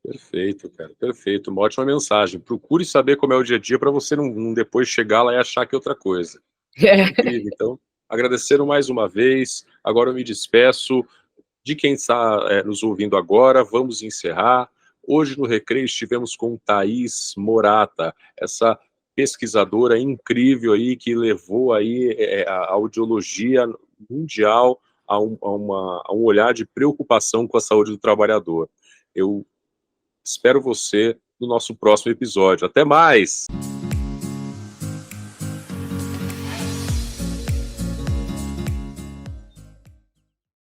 Perfeito, cara, perfeito, uma ótima mensagem. Procure saber como é o dia a dia para você não depois chegar lá e achar que é outra coisa. Incrível. Então, agradeceram mais uma vez, agora eu me despeço de quem está nos ouvindo agora, vamos encerrar. Hoje no Recreio estivemos com Thaís Morata, essa pesquisadora incrível aí que levou aí a audiologia mundial a um olhar de preocupação com a saúde do trabalhador. Eu espero você no nosso próximo episódio. Até mais!